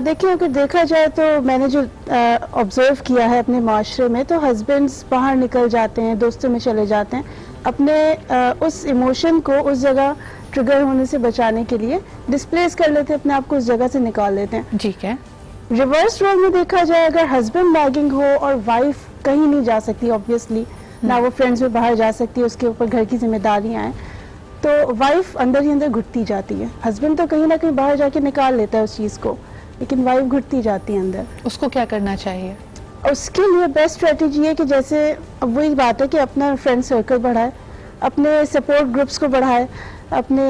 देखिए अगर देखा जाए तो मैंने जो ऑब्जर्व किया है अपने माशरे में, तो हस्बैंड्स बाहर निकल जाते हैं, दोस्तों में चले जाते हैं, अपने उस इमोशन को उस जगह ट्रिगर होने से बचाने के लिए डिस्प्लेस कर लेते हैं, अपने आप को उस जगह से निकाल लेते हैं। ठीक है। रिवर्स रोल में देखा जाए, अगर हस्बैंड नैगिंग हो और वाइफ कहीं नहीं जा सकती, ऑब्वियसली ना वो फ्रेंड्स में बाहर जा सकती है, उसके ऊपर घर की जिम्मेदारियां हैं, तो वाइफ अंदर ही अंदर घुटती जाती है। हस्बैंड तो कहीं ना कहीं बाहर जाके निकाल लेता है उस चीज़ को, लेकिन वाइफ घुटती जाती है अंदर। उसको क्या करना चाहिए? उसके लिए बेस्ट स्ट्रेटेजी है कि जैसे अब वही बात है कि अपना फ्रेंड सर्कल बढ़ाए, अपने सपोर्ट ग्रुप्स को बढ़ाए, अपने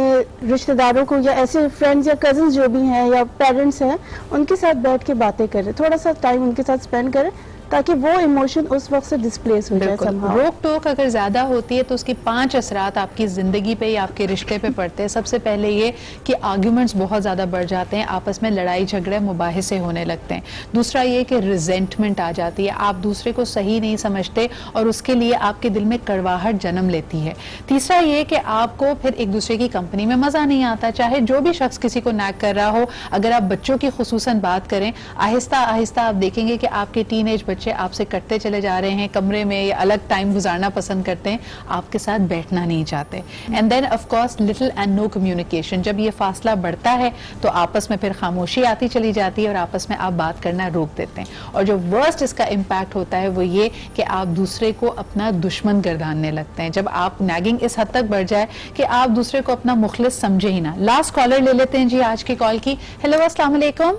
रिश्तेदारों को या ऐसे फ्रेंड्स या कजन्स जो भी हैं या पेरेंट्स हैं उनके साथ बैठ के बातें करें, थोड़ा सा टाइम उनके साथ स्पेंड करें ताकि वो इमोशन उस वक्त से डिस्प्लेस हो जाए। रोक टोक अगर ज़्यादा होती है तो उसकी 5 असरात आपकी ज़िंदगी पे या आपके रिश्ते पे पड़ते हैं। सबसे पहले ये कि आर्ग्यूमेंट्स बहुत ज़्यादा बढ़ जाते हैं, आपस में लड़ाई झगड़े मुबाहिसे होने लगते हैं। दूसरा ये कि रिजेंटमेंट आ जाती है, आप दूसरे को सही नहीं समझते और उसके लिए आपके दिल में कड़वाहट जन्म लेती है। तीसरा ये कि आपको फिर एक दूसरे की कंपनी में मज़ा नहीं आता, चाहे जो भी शख्स किसी को नैग कर रहा हो। अगर आप बच्चों की खुसूसन बात करें, आहिस्ता आहिस्ता आप देखेंगे कि आपके टीनेज बच्चे आपसे कटते चले जा रहे हैं, कमरे में या अलग टाइम गुजारना पसंद करते हैं, आपके साथ बैठना नहीं चाहते। And then of course little and no communication. जब ये फासला बढ़ता है तो आपस में फिर खामोशी आती चली जाती है और आपस में आप बात करना रोक देते हैं। और जो वर्स्ट इसका इम्पैक्ट होता है वो ये कि आप दूसरे को अपना दुश्मन गर्दानने लगते हैं। जब आप नैगिंग इस हद तक बढ़ जाए कि आप दूसरे को अपना मुखलिस समझे ही ना। लास्ट कॉलर ले लेते हैं जी आज की कॉल की। हेलो, अस्सलाम वालेकुम।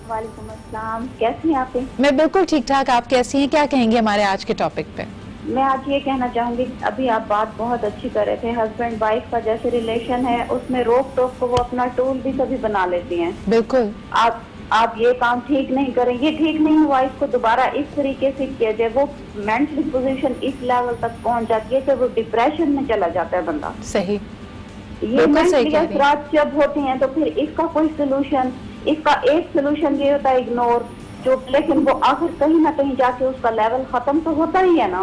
वालेकुम अस्सलाम, कैसी हैं आप? मैं बिल्कुल ठीक ठाक, आप कैसी हैं? क्या कहेंगे हमारे आज के टॉपिक पे? मैं आज ये कहना चाहूंगी, अभी आप बात बहुत अच्छी कर रहे थे, हस्बैंड वाइफ का जैसे रिलेशन है उसमें रोक टोक को वो अपना टूल भी कभी बना लेती हैं। बिल्कुल, आप ये काम ठीक नहीं करेंगे, ठीक नहीं हुआ, इसको दोबारा इस तरीके से किया जाए, वो मेंटली पोजीशन इस लेवल तक पहुंच जाती है कि वो डिप्रेशन में चला जाता है बंदा। सही, ये मेंटली असरात जब होते हैं तो फिर इसका कोई सोल्यूशन, इसका एक सोल्यूशन ये होता है इग्नोर, जो लेकिन वो आखिर कहीं ना कहीं जाके उसका लेवल खत्म तो होता ही है ना।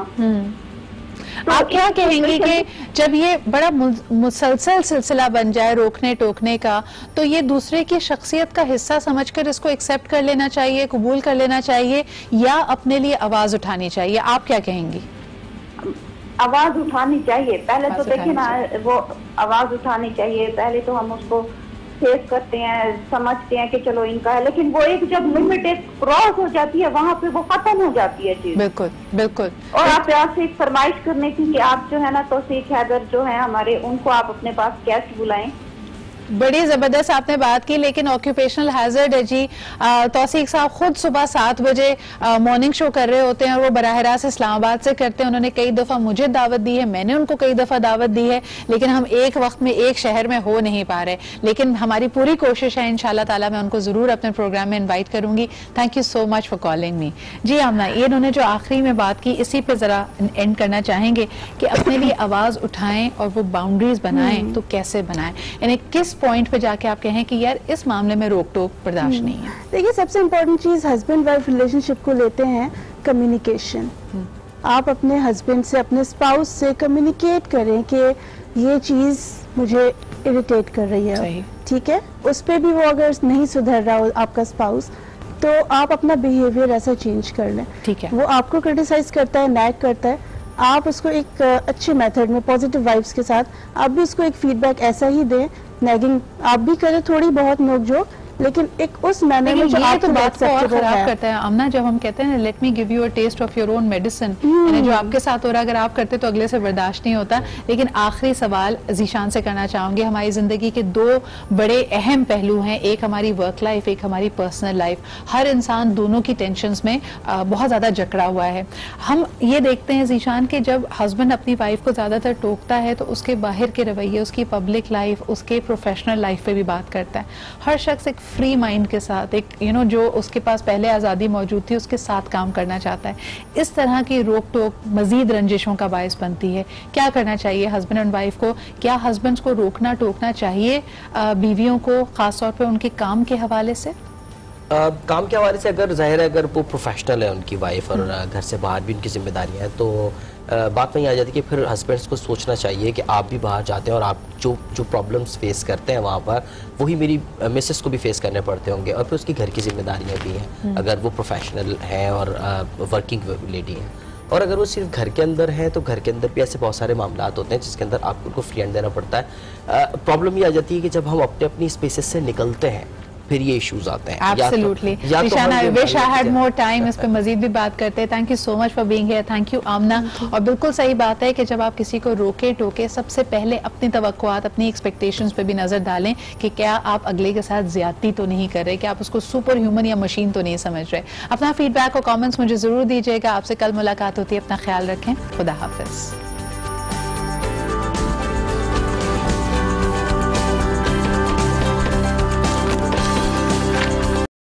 तो आप क्या कहेंगे कि जब ये बड़ा मुसलसल सिलसिला बन जाए रोकने टोकने का, तो ये दूसरे की शख्सियत का हिस्सा समझकर इसको एक्सेप्ट कर लेना चाहिए, कबूल कर लेना चाहिए, या अपने लिए आवाज उठानी चाहिए? आप क्या कहेंगी? आवाज उठानी चाहिए। पहले तो देखिए ना, वो आवाज उठानी चाहिए। पहले तो हम उसको फेस करते हैं, समझते हैं कि चलो इनका है, लेकिन वो एक जब लिमिट एक क्रॉस हो जाती है वहाँ पे वो खत्म हो जाती है चीज। बिल्कुल बिल्कुल। और आपसे एक फरमाइश करने की कि आप जो है ना तौसीक हैदर जो है हमारे, उनको आप अपने पास गेस्ट बुलाएं। बड़ी जबरदस्त आपने बात की, लेकिन ऑक्यूपेशनल हैजर्ड है जी। तौसीक साहब खुद सुबह 7 बजे मॉर्निंग शो कर रहे होते हैं और वो बराह रास्त इस्लामाबाद से करते हैं। उन्होंने कई दफ़ा मुझे दावत दी है, मैंने उनको कई दफ़ा दावत दी है, लेकिन हम एक वक्त में एक शहर में हो नहीं पा रहे। लेकिन हमारी पूरी कोशिश है, इंशाल्लाह ताला मैं उनको ज़रूर अपने प्रोग्राम में इन्वाइट करूंगी। Thank you so much for calling me. जी आमना, ये इन्होंने जो आखिरी में बात की, इसी पे ज़रा एंड करना चाहेंगे कि अपने लिए आवाज़ उठाएं और वो बाउंड्रीज बनाएं, तो कैसे बनाएं? यानी किस पॉइंट पे जाके आप कहें कि यार इस मामले में रोक टोक बर्दाश्त नहीं है? देखिए, सबसे इम्पोर्टेंट चीज हस्बैंड वाइफ रिलेशनशिप को लेते हैं कम्युनिकेशन। आप अपने हस्बैंड से, अपने स्पाउस से कम्युनिकेट करें कि ये चीज मुझे इरिटेट कर रही है, ठीक है? उस पर भी वो अगर नहीं सुधर रहा हो आपका स्पाउस, तो आप अपना बिहेवियर ऐसा चेंज कर लें। ठीक है, वो आपको क्रिटिसाइज करता है, नैग करता है, आप उसको एक अच्छे मेथड में पॉजिटिव वाइब्स के साथ आप भी उसको एक फीडबैक ऐसा ही दें। नैगिंग आप भी करें, थोड़ी बहुत नोक-झोंक, लेकिन एक उस मैनर में जो आपको बात और खराब करता है। आमना, जब हम कहते हैं let me give you a test of your own medicine, यानी जो आपके साथ हो रहा है अगर आप करते तो अगले से बर्दाश्त नहीं होता। लेकिन आखिरी सवाल जीशान से करना चाहूंगी। हमारी जिंदगी के 2 बड़े अहम पहलू हैं, एक हमारी वर्क लाइफ, एक हमारी पर्सनल लाइफ। हर इंसान दोनों की टेंशंस में बहुत ज्यादा जकड़ा हुआ है। हम ये देखते हैं जीशान के जब हस्बैंड अपनी वाइफ को ज्यादातर टोकता है तो उसके बाहर के रवैये, उसकी पब्लिक लाइफ, उसके प्रोफेशनल लाइफ पे भी बात करता है। हर शख्स एक फ्री माइंड के साथ, एक जो उसके पास पहले आज़ादी मौजूद थी उसके साथ काम करना चाहता है। इस तरह की रोक टोक मजीद रंजिशों का बायस बनती है। क्या करना चाहिए हस्बैंड एंड वाइफ को? क्या हस्बैंड्स को रोकना टोकना चाहिए बीवियों को, खासतौर पर उनके काम के हवाले से? काम के हवाले से अगर जाहिर है अगर वो प्रोफेशनल है उनकी वाइफ और घर से बाहर भी उनकी जिम्मेदारियां हैं, तो बात वहीं आ जाती है कि फिर हस्बैंड्स को सोचना चाहिए कि आप भी बाहर जाते हैं और आप जो प्रॉब्लम्स फेस करते हैं वहाँ पर, वही मेरी मिसेस को भी फेस करने पड़ते होंगे। और फिर उसकी घर की जिम्मेदारियाँ भी हैं अगर वो प्रोफेशनल है और वर्किंग लेडी हैं। और अगर वो सिर्फ घर के अंदर है तो घर के अंदर भी ऐसे बहुत सारे मामला होते हैं जिसके अंदर आपको उनको फ्री हैंड देना पड़ता है। प्रॉब्लम ये आ जाती है कि जब हम अपने अपनी स्पेसेस से निकलते हैं फिर ये इश्यूज आते हैं। Absolutely. Rishan, I wish I had more time. इस पे मजीद भी बात करते हैं। Thank you so much for being here. Thank you आमना। और बिल्कुल सही बात है कि जब आप किसी को रोके टोके, सबसे पहले अपनी तवक्कुआत, अपनी एक्सपेक्टेशंस पे भी नजर डालें कि क्या आप अगले के साथ ज्यादती तो नहीं कर रहे, कि आप उसको सुपर ह्यूमन या मशीन तो नहीं समझ रहे। अपना फीडबैक और कमेंट्स मुझे जरूर दीजिएगा। आपसे कल मुलाकात होती है, अपना ख्याल रखें। खुदा हाफिज।